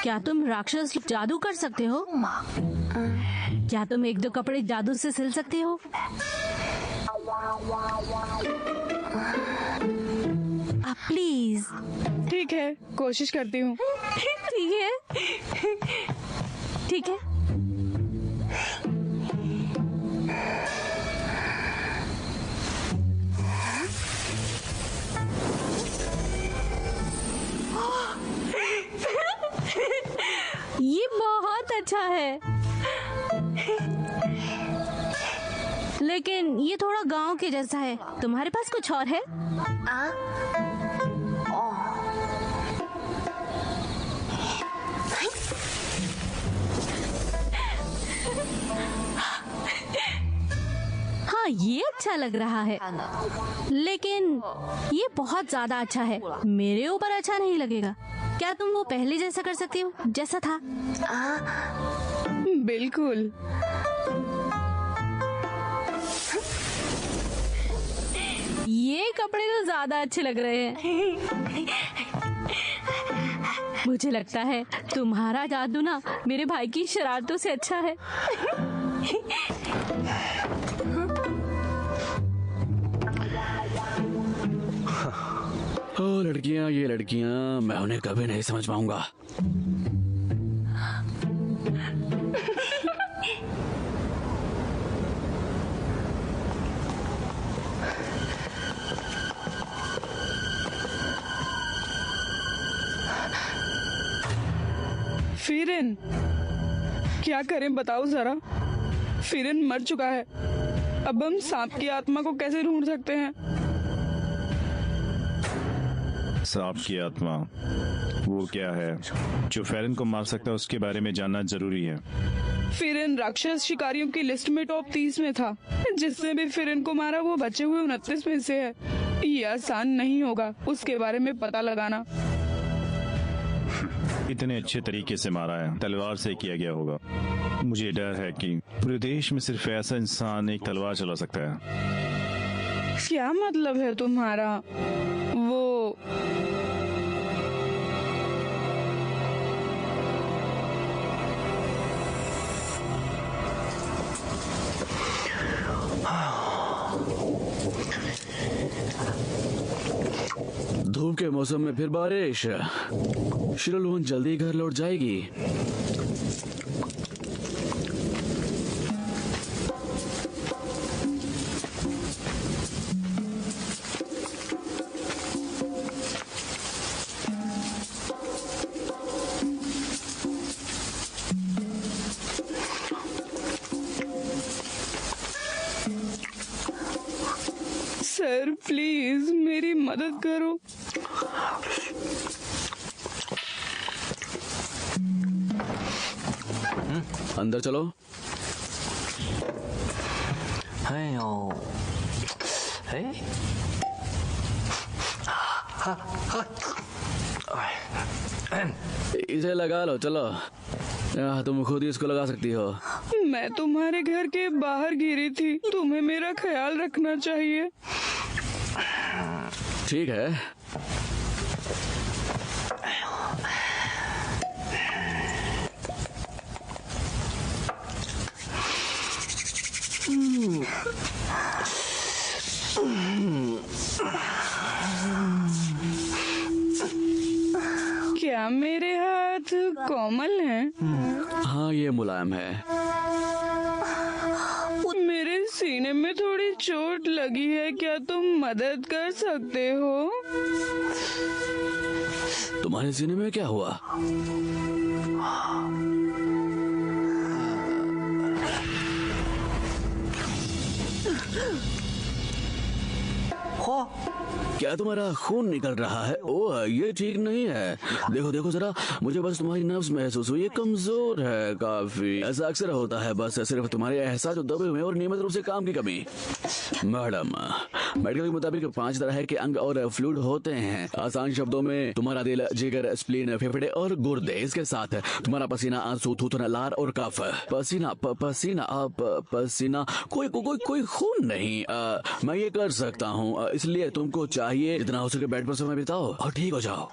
क्या तुम राक्षस जादू कर सकते हो? क्या तुम एक दो कपड़े जादू से सिल सकते हो? प्लीज। ठीक है, कोशिश करती हूँ। ठीक है, ठीक है। ये बहुत अच्छा है, लेकिन ये थोड़ा गांव के जैसा है। तुम्हारे पास कुछ और है? हाँ, ये अच्छा लग रहा है, लेकिन ये बहुत ज्यादा अच्छा है। मेरे ऊपर अच्छा नहीं लगेगा। क्या तुम वो पहले जैसा कर सकती हो जैसा था? बिल्कुल। ये कपड़े तो ज्यादा अच्छे लग रहे हैं। मुझे लगता है तुम्हारा जादू ना मेरे भाई की शरारतों से अच्छा है। ओ लड़कियां, ये लड़कियां, मैं उन्हें कभी नहीं समझ पाऊंगा। फिरन, क्या करें बताओ जरा। फिरन मर चुका है। अब हम सांप की आत्मा को कैसे ढूंढ सकते हैं? सांप की आत्मा वो क्या है जो फेरन को मार सकता है? उसके बारे में जानना जरूरी है। फिरन राक्षस शिकारियों की लिस्ट में टॉप 30 में था। जिसने भी फिरन को मारा वो बचे हुए 29 में से है। ये आसान नहीं होगा उसके बारे में पता लगाना। इतने अच्छे तरीके से मारा है, तलवार से किया गया होगा। मुझे डर है कि पूरे देश में सिर्फ ऐसा इंसान एक तलवार चला सकता है। क्या मतलब है तुम्हारा? वो धूप के मौसम में फिर बारिश। शिरोलून जल्दी घर लौट जाएगी। सर प्लीज मेरी मदद करो। अंदर चलो। 哎呦，哎，इसे लगा लो, चलो। तुम खुद ही इसको लगा सकती हो। मैं तुम्हारे घर के बाहर गिरी थी, तुम्हें मेरा ख्याल रखना चाहिए। ठीक है। क्या मेरे हाथ कोमल हैं? हाँ, ये मुलायम है। मेरे सीने में थोड़ी चोट लगी है, क्या तुम मदद कर सकते हो? तुम्हारे सीने में क्या हुआ? क्या तुम्हारा खून निकल रहा है? ओह, ये ठीक नहीं है। देखो देखो जरा, मुझे बस तुम्हारी नर्व्स महसूस हुई, ये कमजोर है काफी। ऐसा अक्सर होता है, बस सिर्फ तुम्हारे एहसास जो दबे हुए हैं और नियमित रूप से काम की कमी। मैडम, मेडिकल के मुताबिक 5 तरह के अंग और फ्लूइड होते हैं। आसान शब्दों में तुम्हारा दिल, जिगर, स्प्लीन, फेफड़े और गुर्दे। इसके साथ तुम्हारा पसीना, आंसू, थूथना, लार और कफ। पसीना पसीना कोई खून नहीं। मैं ये कर सकता हूँ, इसलिए तुमको चाहिए जितना हो सके बेड पर समय बिताओ और ठीक हो जाओ।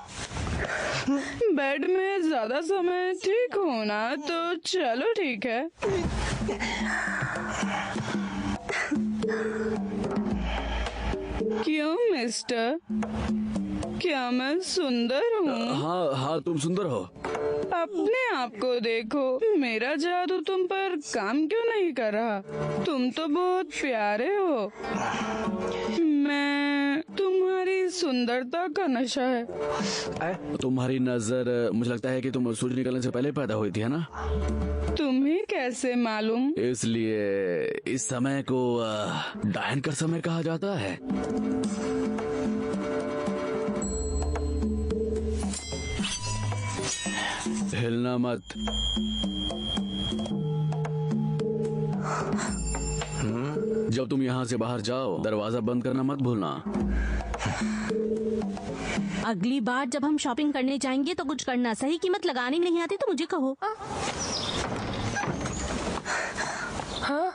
बेड में ज्यादा समय ठीक होना तो चलो ठीक है। क्यों मिस्टर, क्या मैं सुंदर हूँ? हाँ हाँ, तुम सुंदर हो। अपने आप को देखो, मेरा जादू तुम पर काम क्यों नहीं कर रहा? तुम तो बहुत प्यारे हो। मैं तुम्हारी सुंदरता का नशा है। तुम्हारी नजर, मुझे लगता है कि तुम सूरज निकलने से पहले पैदा हुई थी, है ना? तुम्हें कैसे मालूम? इसलिए इस समय को डायन का समय कहा जाता है। हिलना मत। जब तुम यहाँ से बाहर जाओ, दरवाजा बंद करना मत भूलना। अगली बार जब हम शॉपिंग करने जाएंगे तो कुछ करना, सही कीमत लगानी नहीं आती तो मुझे कहो। हाँ?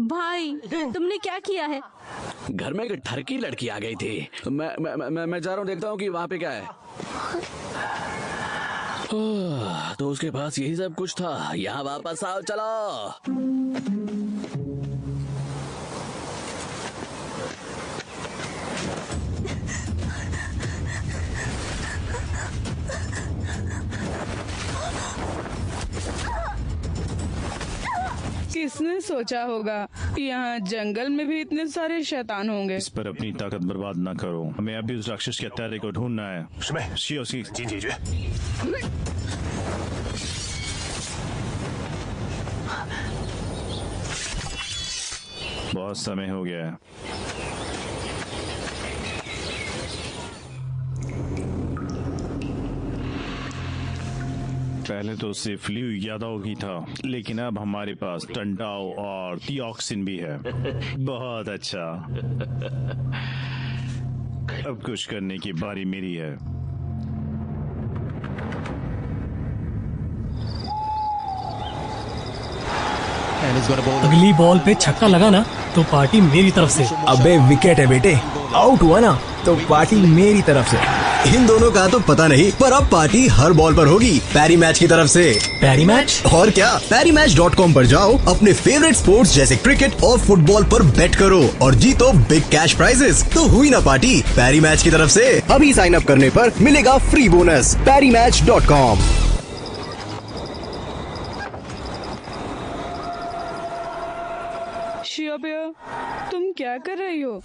भाई, तुमने क्या किया है? घर में एक ठरकी लड़की आ गई थी। मैं जा रहा हूँ, देखता हूँ कि वहाँ पे क्या है। तो उसके पास यही सब कुछ था। यहाँ वापस आओ, चलो। किसने सोचा होगा यहाँ जंगल में भी इतने सारे शैतान होंगे। इस पर अपनी ताकत बर्बाद ना करो। हमें अभी उस राक्षस के हत्यारे को ढूंढना है। शियो उसकी बहुत समय हो गया है। पहले तो सिर्फ लियू यादव ही था, लेकिन अब हमारे पास टंटाओ और थियोक्सिन भी है। बहुत अच्छा। अब कुछ करने की बारी मेरी है। अगली बॉल पे छक्का लगा ना तो पार्टी मेरी तरफ से। अबे विकेट है बेटे, आउट हुआ ना तो पार्टी मेरी तरफ से। इन दोनों का तो पता नहीं, पर अब पार्टी हर बॉल पर होगी पैरी मैच की तरफ से। पैरी मैच? और क्या, PariMatch.com पर जाओ, अपने फेवरेट स्पोर्ट्स जैसे क्रिकेट और फुटबॉल पर बेट करो और जीतो बिग कैश प्राइजेस। तो हुई ना पार्टी पैरी मैच की तरफ से। अभी साइन अप करने पर मिलेगा फ्री बोनस। PariMatch.com। शियोपियो, तुम क्या कर रही हो?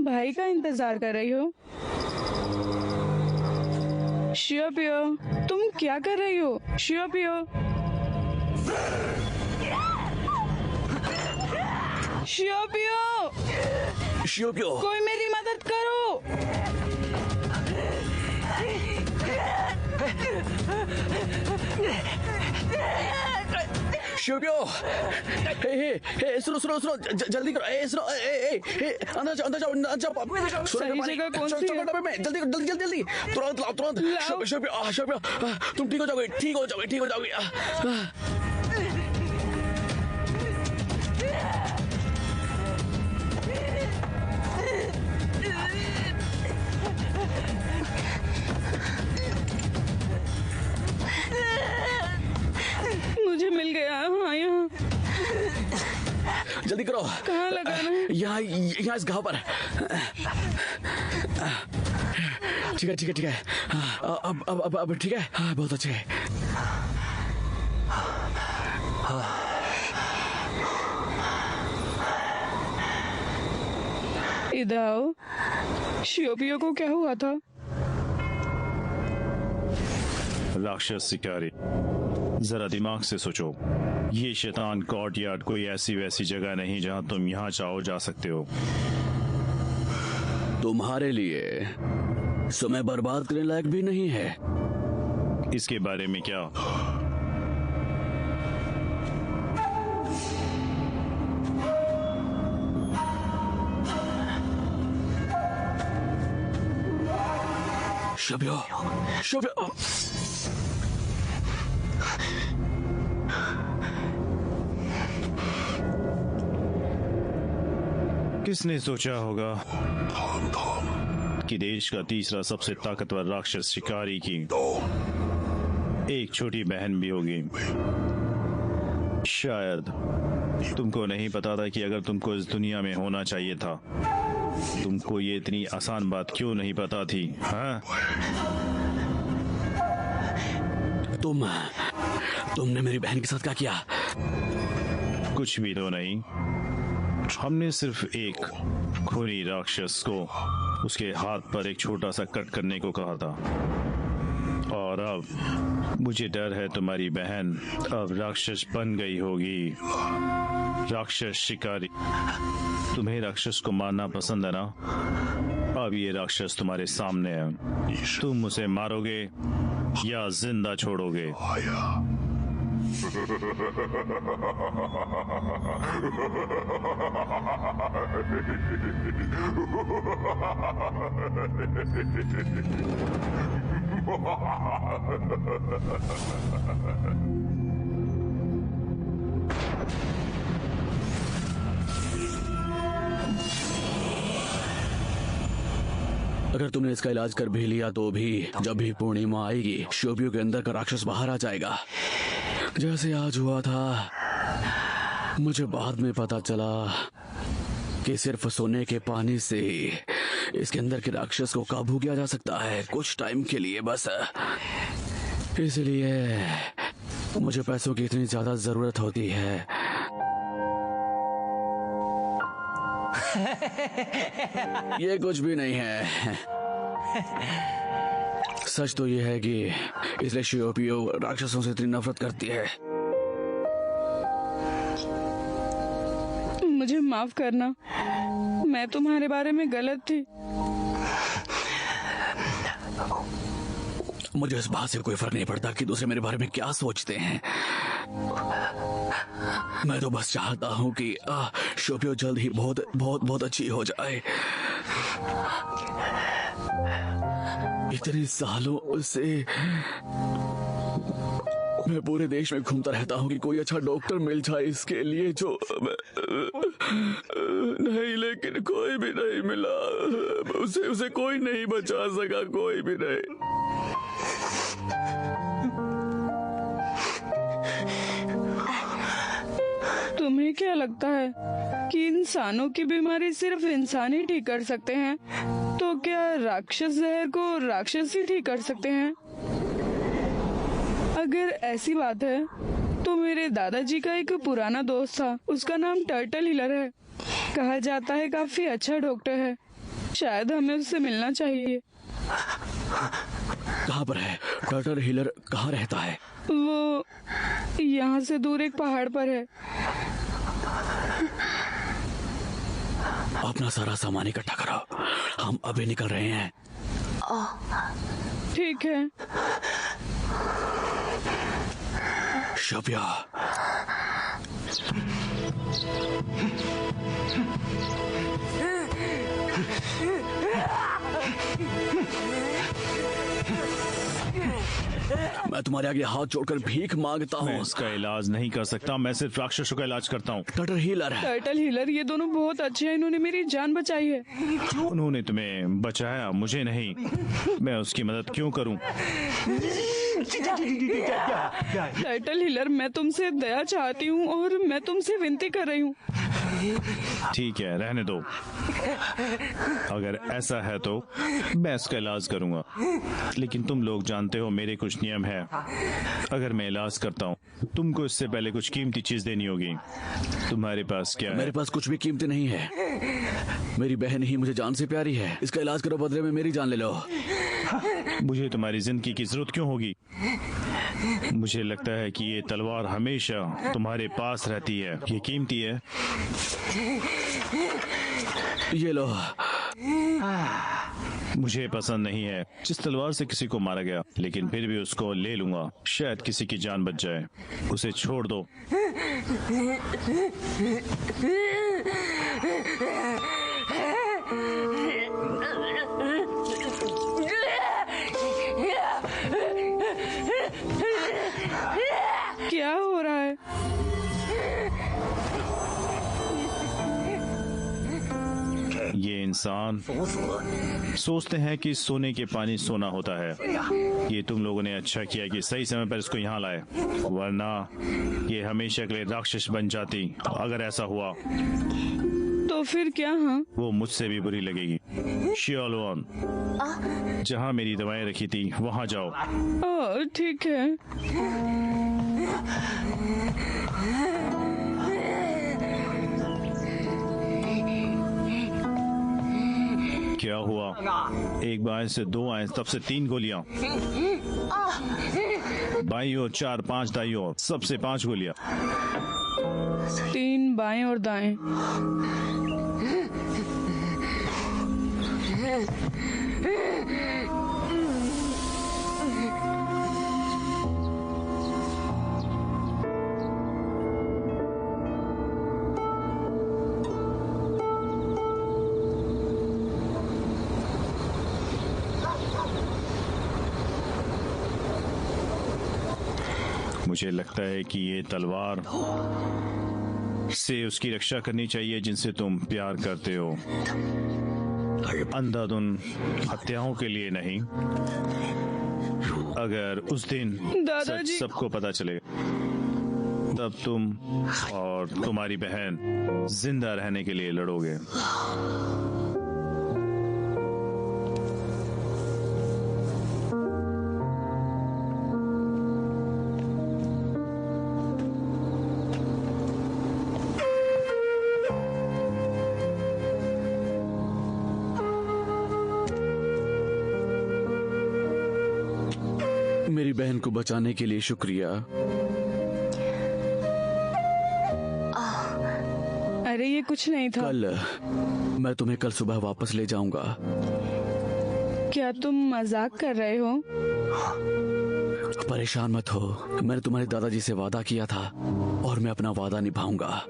भाई का इंतजार कर रही हो? शियोपियो, तुम क्या कर रही हो? शियोपियो, शियोपियो, शियोपियो, कोई मेरी मदद करो। शियोपियो, सुनो सुनो सुनो, जल्दी करो, सुनो, अंदर जाओ, अंदर जाओ, अंदर जाओ। सही जगह कौन सी है? जल्दी जल्दी जल्दी जल्दी, तुरंत लाओ, तुरंत। शियोपियो, शियोपियो, तुम ठीक हो जाओगे, ठीक हो जाओगे, ठीक हो जाओगे। मुझे मिल गया। हाँ, यहाँ। जल्दी करो। कहाँ लगाना है? यहाँ यहाँ इस घाव पर। ठीक है ठीक है ठीक है। अब ठीक है। हाँ, बहुत अच्छे है। इधर आओ। शियोपियो को क्या हुआ था? राक्षस शिकारी, जरा दिमाग से सोचो। ये शैतान कोर्टयार्ड कोई ऐसी वैसी जगह नहीं जहां तुम यहाँ चाहो जा सकते हो। तुम्हारे लिए समय बर्बाद करने लायक भी नहीं है। इसके बारे में क्या? शियोपियो, शियोपियो, किसने सोचा होगा कि देश का तीसरा सबसे ताकतवर राक्षस शिकारी की एक छोटी बहन भी होगी? शायद तुमको नहीं पता था कि अगर तुमको इस दुनिया में होना चाहिए था, तुमको ये इतनी आसान बात क्यों नहीं पता थी? हाँ? तुमने मेरी बहन के साथ क्या किया? कुछ भी तो नहीं। हमने सिर्फ एक खूनी राक्षस को उसके हाथ पर एक छोटा सा कट करने को कहा था, और अब मुझे डर है तुम्हारी बहन अब राक्षस बन गई होगी। राक्षस शिकारी, तुम्हें राक्षस को मारना पसंद है ना? अब ये राक्षस तुम्हारे सामने है। तुम उसे मारोगे या जिंदा छोड़ोगे? अगर तुमने इसका इलाज कर भी लिया तो भी जब भी पूर्णिमा आएगी, शियोपियो के अंदर का राक्षस बाहर आ जाएगा। जैसे आज हुआ था। मुझे बाद में पता चला कि सिर्फ सोने के पानी से ही इसके अंदर के राक्षस को काबू किया जा सकता है कुछ टाइम के लिए बस। इसलिए मुझे पैसों की इतनी ज्यादा जरूरत होती है। ये कुछ भी नहीं है। सच तो ये है कि इसलिए शियोपियो राक्षसों से इतनी नफरत करती है। मुझे माफ करना, मैं तुम्हारे बारे में गलत थी। मुझे इस बात से कोई फर्क नहीं पड़ता कि दूसरे मेरे बारे में क्या सोचते हैं। मैं तो बस चाहता हूँ कि शियोपियो जल्द ही बहुत बहुत बहुत अच्छी हो जाए। इतने सालों से मैं पूरे देश में घूमता रहता हूँ कि कोई अच्छा डॉक्टर मिल जाए इसके लिए, जो नहीं, लेकिन कोई भी नहीं मिला। उसे कोई नहीं बचा सका, कोई भी नहीं। तुम्हें क्या लगता है कि इंसानों की बीमारी सिर्फ इंसान ही ठीक कर सकते हैं? तो क्या राक्षस जहर को राक्षस ही ठीक कर सकते हैं? अगर ऐसी बात है तो मेरे दादाजी का एक पुराना दोस्त था, उसका नाम टर्टल हिलर है। कहा जाता है काफी अच्छा डॉक्टर है, शायद हमें उससे मिलना चाहिए। कहाँ पर है टर्टल हिलर? कहाँ रहता है? वो यहाँ से दूर एक पहाड़ पर है। अपना सारा सामान इकट्ठा करो, हम अभी निकल रहे हैं। ठीक है। शियोपियो, मैं तुम्हारे आगे हाथ जोड़कर भीख मांगता हूँ। मैं इसका इलाज नहीं कर सकता, मैं सिर्फ राक्षसों का इलाज करता हूँ। टर्टल हिलर, ये दोनों बहुत अच्छे हैं, इन्होंने मेरी जान बचाई है। उन्होंने तुम्हें बचाया, मुझे नहीं। मैं उसकी मदद क्यों करूँ? टर्टल हिलर, मैं तुमसे दया चाहती हूँ और मैं तुमसे विनती कर रही हूँ। ठीक है, रहने दो। अगर ऐसा है तो मैं इसका इलाज करूंगा, लेकिन तुम लोग जानते हो मेरे कुछ नियम है। अगर मैं इलाज करता हूँ तुमको इससे पहले कुछ कीमती चीज देनी होगी। तुम्हारे पास क्या है? मेरे पास कुछ भी कीमती नहीं है। मेरी बहन ही मुझे जान से प्यारी है। इसका इलाज करो, बदले में मेरी जान ले लो। मुझे तुम्हारी जिंदगी की जरूरत क्यों होगी? मुझे लगता है कि ये तलवार हमेशा तुम्हारे पास रहती है, ये कीमती है। ये लो। मुझे पसंद नहीं है जिस तलवार से किसी को मारा गया, लेकिन फिर भी उसको ले लूंगा, शायद किसी की जान बच जाए। उसे छोड़ दो। क्या हो रहा है? ये इंसान सोचते हैं कि सोने के पानी सोना होता है। ये तुम लोगों ने अच्छा किया कि सही समय पर इसको यहाँ लाए, वरना ये हमेशा के लिए राक्षस बन जाती। अगर ऐसा हुआ तो फिर क्या? हाँ, वो मुझसे भी बुरी लगेगी। शियोलवन, जहाँ मेरी दवाएं रखी थी वहाँ जाओ। ठीक है। क्या हुआ? एक बाएं से 2 आए, तब से 3 गोलियां। बाईं ओर 4, 5 दाईं ओर, सबसे 5 गोलियां। 3 बाएं और दाएं। मुझे लगता है कि ये तलवार से उसकी रक्षा करनी चाहिए जिनसे तुम प्यार करते हो। अंधाधुंध हत्याओं के लिए नहीं। अगर उस दिन सच सबको पता चलेगा तब तुम और तुम्हारी बहन जिंदा रहने के लिए लड़ोगे। मेरी बहन को बचाने के लिए शुक्रिया। अरे ये कुछ नहीं था। मैं तुम्हें कल सुबह वापस ले जाऊंगा। क्या तुम मजाक कर रहे हो? परेशान मत हो, मैंने तुम्हारे दादाजी से वादा किया था और मैं अपना वादा निभाऊंगा।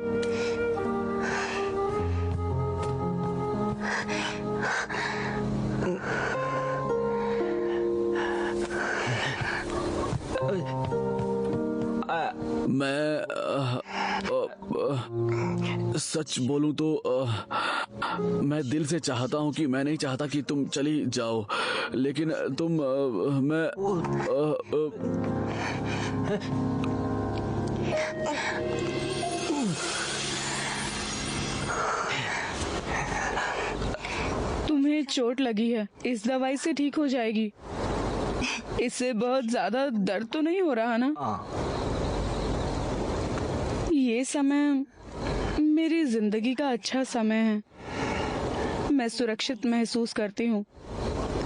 मैं सच बोलूं तो मैं दिल से चाहता हूं कि मैं नहीं चाहता कि तुम चली जाओ, लेकिन तुम तुम्हें चोट लगी है, इस दवाई से ठीक हो जाएगी। इससे बहुत ज्यादा दर्द तो नहीं हो रहा ना? ये समय मेरी जिंदगी का अच्छा समय है। मैं सुरक्षित महसूस करती हूँ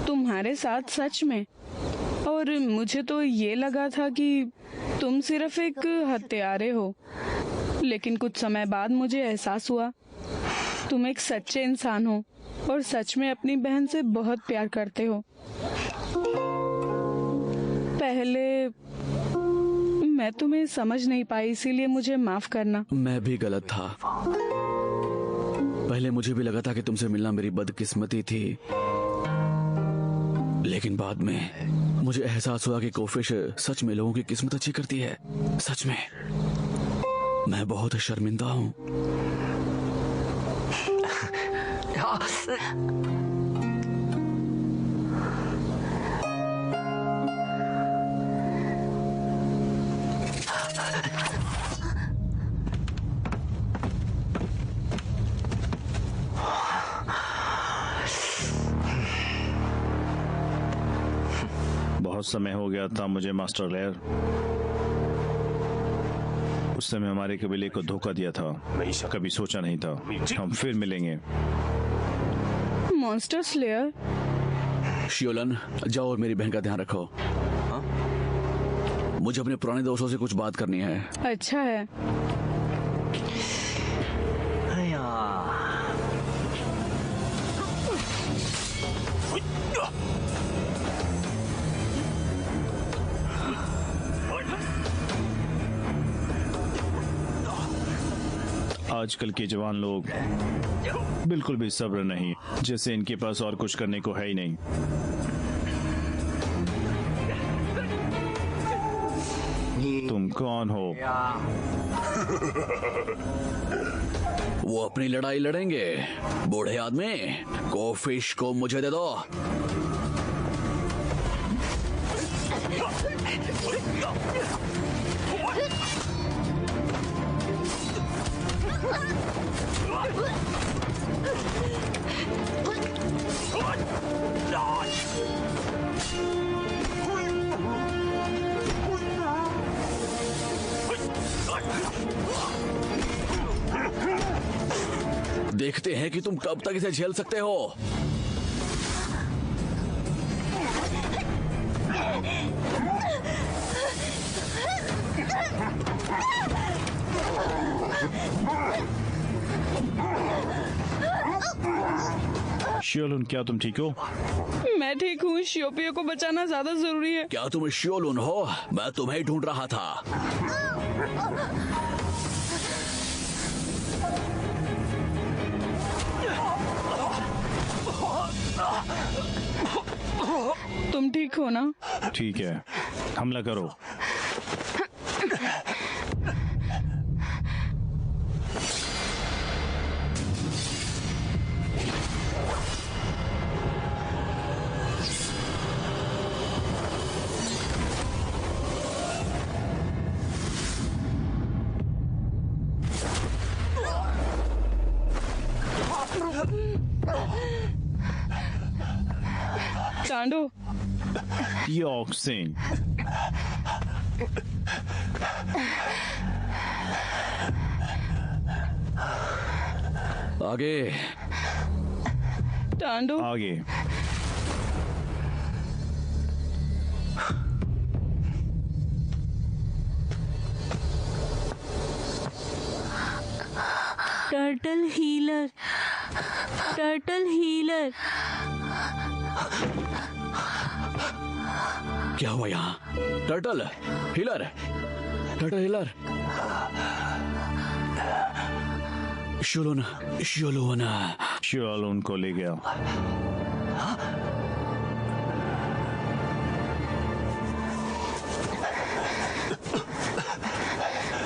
तुम्हारे साथ, सच में। और मुझे तो ये लगा था कि तुम सिर्फ एक हत्यारे हो, लेकिन कुछ समय बाद मुझे एहसास हुआ तुम एक सच्चे इंसान हो और सच में अपनी बहन से बहुत प्यार करते हो। पहले मैं तुम्हें समझ नहीं पाई, इसीलिए मुझे माफ करना। मैं भी गलत था। पहले मुझे भी लगा था कि तुमसे मिलना मेरी बदकिस्मती थी, लेकिन बाद में मुझे एहसास हुआ कि कोफिश सच में लोगों की किस्मत अच्छी करती है। सच में मैं बहुत शर्मिंदा हूँ। बहुत समय हो गया था मुझे, मास्टर लेयर। उस समय हमारे कबीले को धोखा दिया था, कभी सोचा नहीं था हम फिर मिलेंगे। Monster slayer. शियोलन, जाओ और मेरी बहन का ध्यान रखो। मुझे अपने पुराने दोस्तों से कुछ बात करनी है। अच्छा है। आजकल के जवान लोग बिल्कुल भी सब्र नहीं, जैसे इनके पास और कुछ करने को है ही नहीं। तुम कौन हो? वो अपनी लड़ाई लड़ेंगे। बूढ़े आदमी, कोफिश को मुझे दे दो। देखते हैं कि तुम कब तक इसे झेल सकते हो। शियोलुन, क्या तुम ठीक हो? मैं ठीक हूँ। शियोपियो को बचाना ज्यादा जरूरी है। क्या तुम शियोलुन हो? मैं तुम्हें ही ढूंढ रहा था। तुम ठीक हो ना? ठीक है, हमला करो। टांडो। योक्सिन। आगे। टांडो। आगे। Turtle healer, turtle healer. क्या हुआ यहाँ? Turtle healer, turtle healer. श्योलोन को ले गया।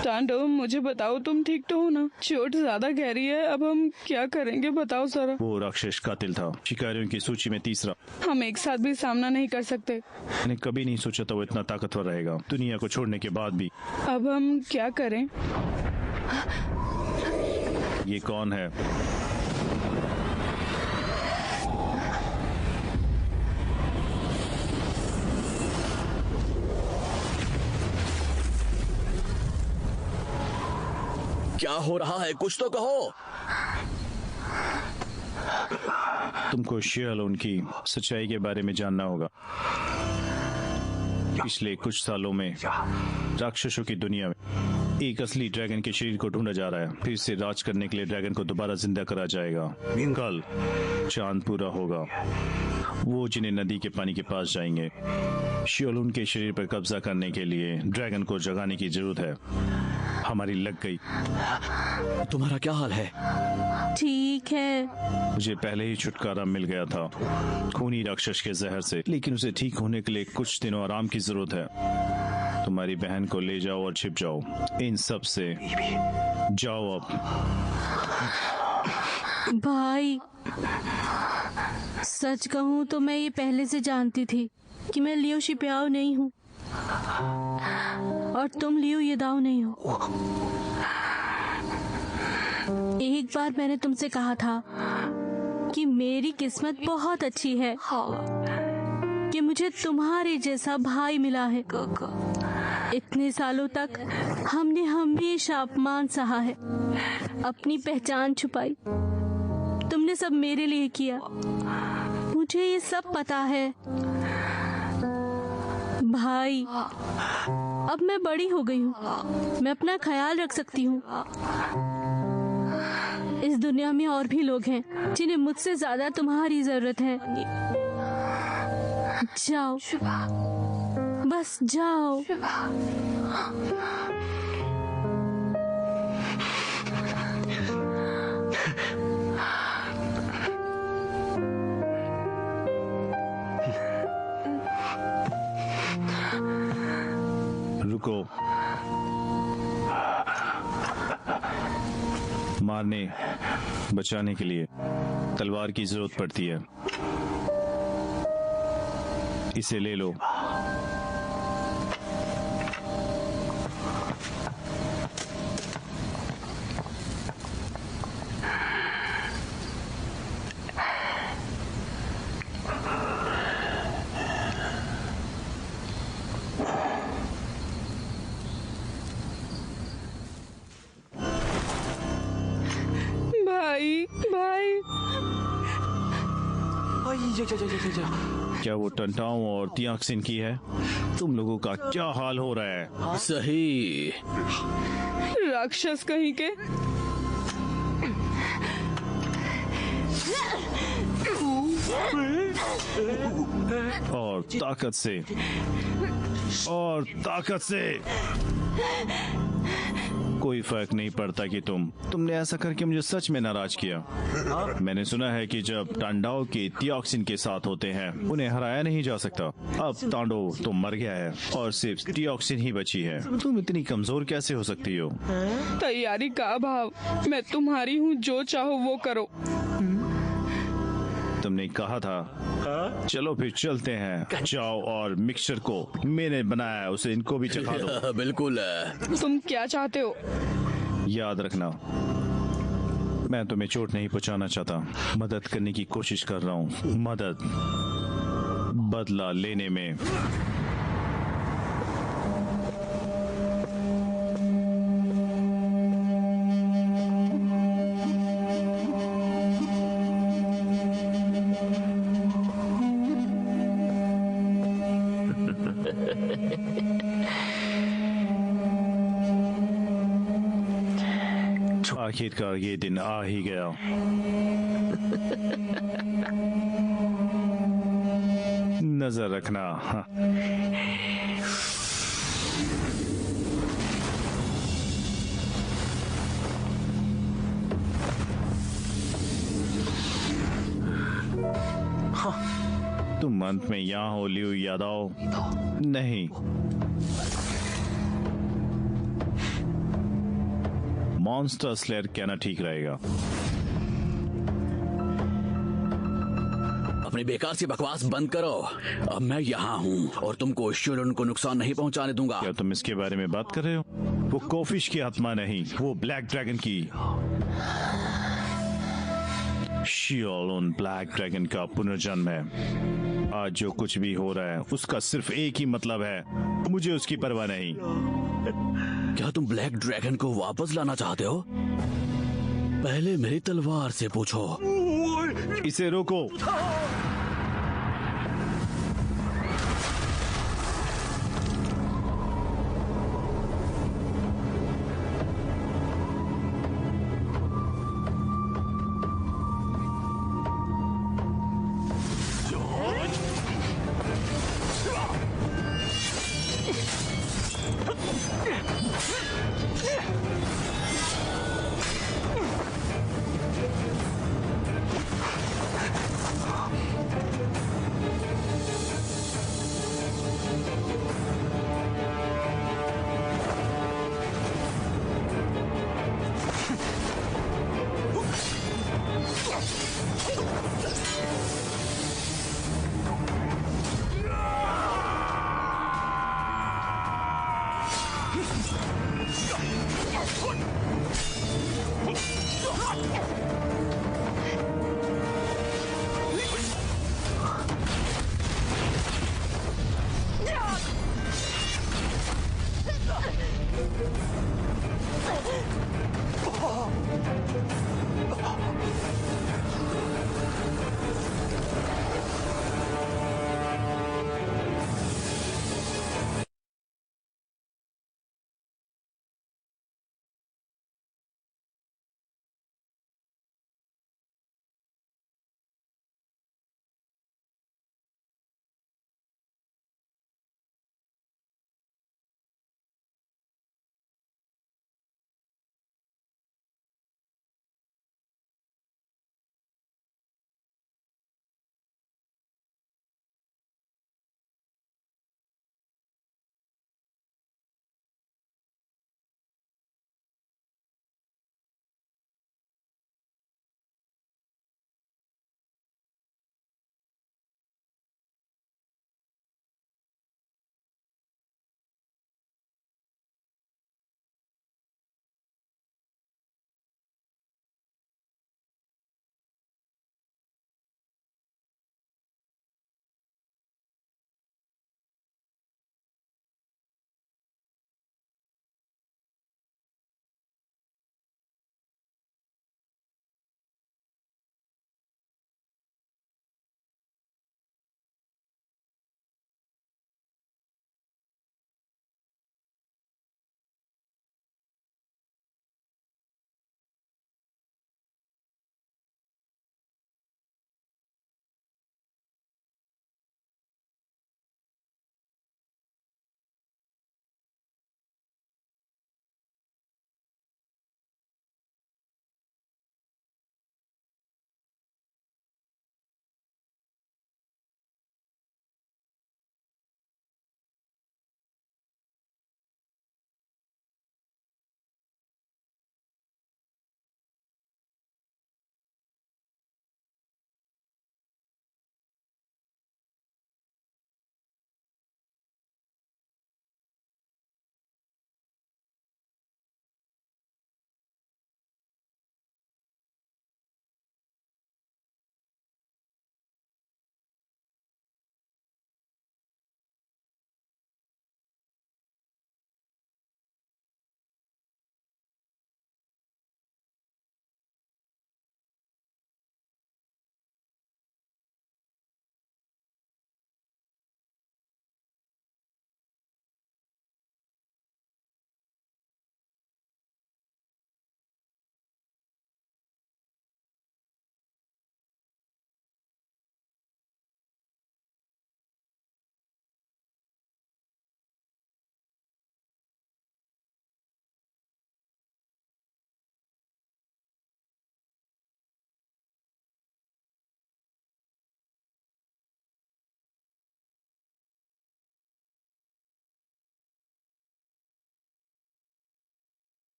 तांडव, मुझे बताओ तुम ठीक तो हो ना? चोट ज्यादा गहरी है, अब हम क्या करेंगे बताओ जरा। वो राक्षस कातिल था, शिकारियों की सूची में तीसरा। हम एक साथ भी सामना नहीं कर सकते। मैंने कभी नहीं सोचा था वो इतना ताकतवर रहेगा, दुनिया को छोड़ने के बाद भी। अब हम क्या करें? ये कौन है? क्या हो रहा है? कुछ तो कहो। तुमको श्योलोन की सच्चाई के बारे में जानना होगा। पिछले कुछ सालों में राक्षसों की दुनिया में एक असली ड्रैगन के शरीर को ढूंढा जा रहा है। फिर से राज करने के लिए ड्रैगन को दोबारा जिंदा करा जाएगा। कल चांद पूरा होगा। वो जिन्हें नदी के पानी के पास जाएंगे। श्योलोन के शरीर पर कब्जा करने के लिए ड्रैगन को जगाने की जरूरत है। हमारी लग गई। तुम्हारा क्या हाल है? ठीक है। मुझे पहले ही छुटकारा मिल गया था खूनी राक्षस के जहर से, लेकिन उसे ठीक होने के लिए कुछ दिनों आराम की जरूरत है। तुम्हारी बहन को ले जाओ और छिप जाओ इन सब से। जाओ अब। भाई, सच कहूँ तो मैं ये पहले से जानती थी कि मैं लियो शिप्याओ नहीं हूँ और तुम लियो येदाओ नहीं हो। एक बार मैंने तुमसे कहा था कि मेरी किस्मत बहुत अच्छी है कि मुझे तुम्हारे जैसा भाई मिला है। इतने सालों तक हमने हमेशा अपमान सहा है, अपनी पहचान छुपाई। तुमने सब मेरे लिए किया, मुझे ये सब पता है। भाई, अब मैं बड़ी हो गई हूँ, मैं अपना ख्याल रख सकती हूँ। इस दुनिया में और भी लोग हैं जिन्हें मुझसे ज्यादा तुम्हारी जरूरत है। जाओ, बस जाओ। रुको। मारने बचाने के लिए तलवार की जरूरत पड़ती है। इसे ले लो। क्या वो टंटाओं और तियाक्सिन की है? तुम लोगों का क्या हाल हो रहा है? सही। राक्षस कहीं के। और ताकत से, और ताकत से। कोई फर्क नहीं पड़ता कि तुमने ऐसा करके मुझे सच में नाराज किया। मैंने सुना है कि जब टांडाओ के तियाक्सिन के साथ होते हैं उन्हें हराया नहीं जा सकता। अब तांडो तो मर गया है और सिर्फ तियाक्सिन ही बची है। तुम इतनी कमजोर कैसे हो सकती हो? तैयारी का अभाव। मैं तुम्हारी हूँ, जो चाहो वो करो। तुमने कहा था। चलो फिर चलते हैं। जाओ और मिक्सचर को मैंने बनाया है उसे इनको भी चखा दो। बिल्कुल। तुम क्या चाहते हो? याद रखना, मैं तुम्हें चोट नहीं पहुंचाना चाहता, मदद करने की कोशिश कर रहा हूँ। मदद बदला लेने में। आखिरकार ये दिन आ ही गया। नजर रखना। हाँ। तुम अंत में यहाँ हो लियो यादव? नहीं, मॉन्स्टर स्लेयर कहना ठीक रहेगा। अपनी बेकार सी बकवास बंद करो। अब मैं यहाँ हूँ और तुमको शियोलन को नुकसान नहीं पहुँचाने दूंगा। क्या तुम इसके बारे में बात कर रहे हो? वो कोफिश की आत्मा नहीं, वो ब्लैक ड्रैगन की। शियोलन ब्लैक ड्रैगन का पुनर्जन्म है। आज जो कुछ भी हो रहा है उसका सिर्फ एक ही मतलब है, मुझे उसकी परवाह नहीं। क्या तुम ब्लैक ड्रैगन को वापस लाना चाहते हो? पहले मेरी तलवार से पूछो। इसे रोको।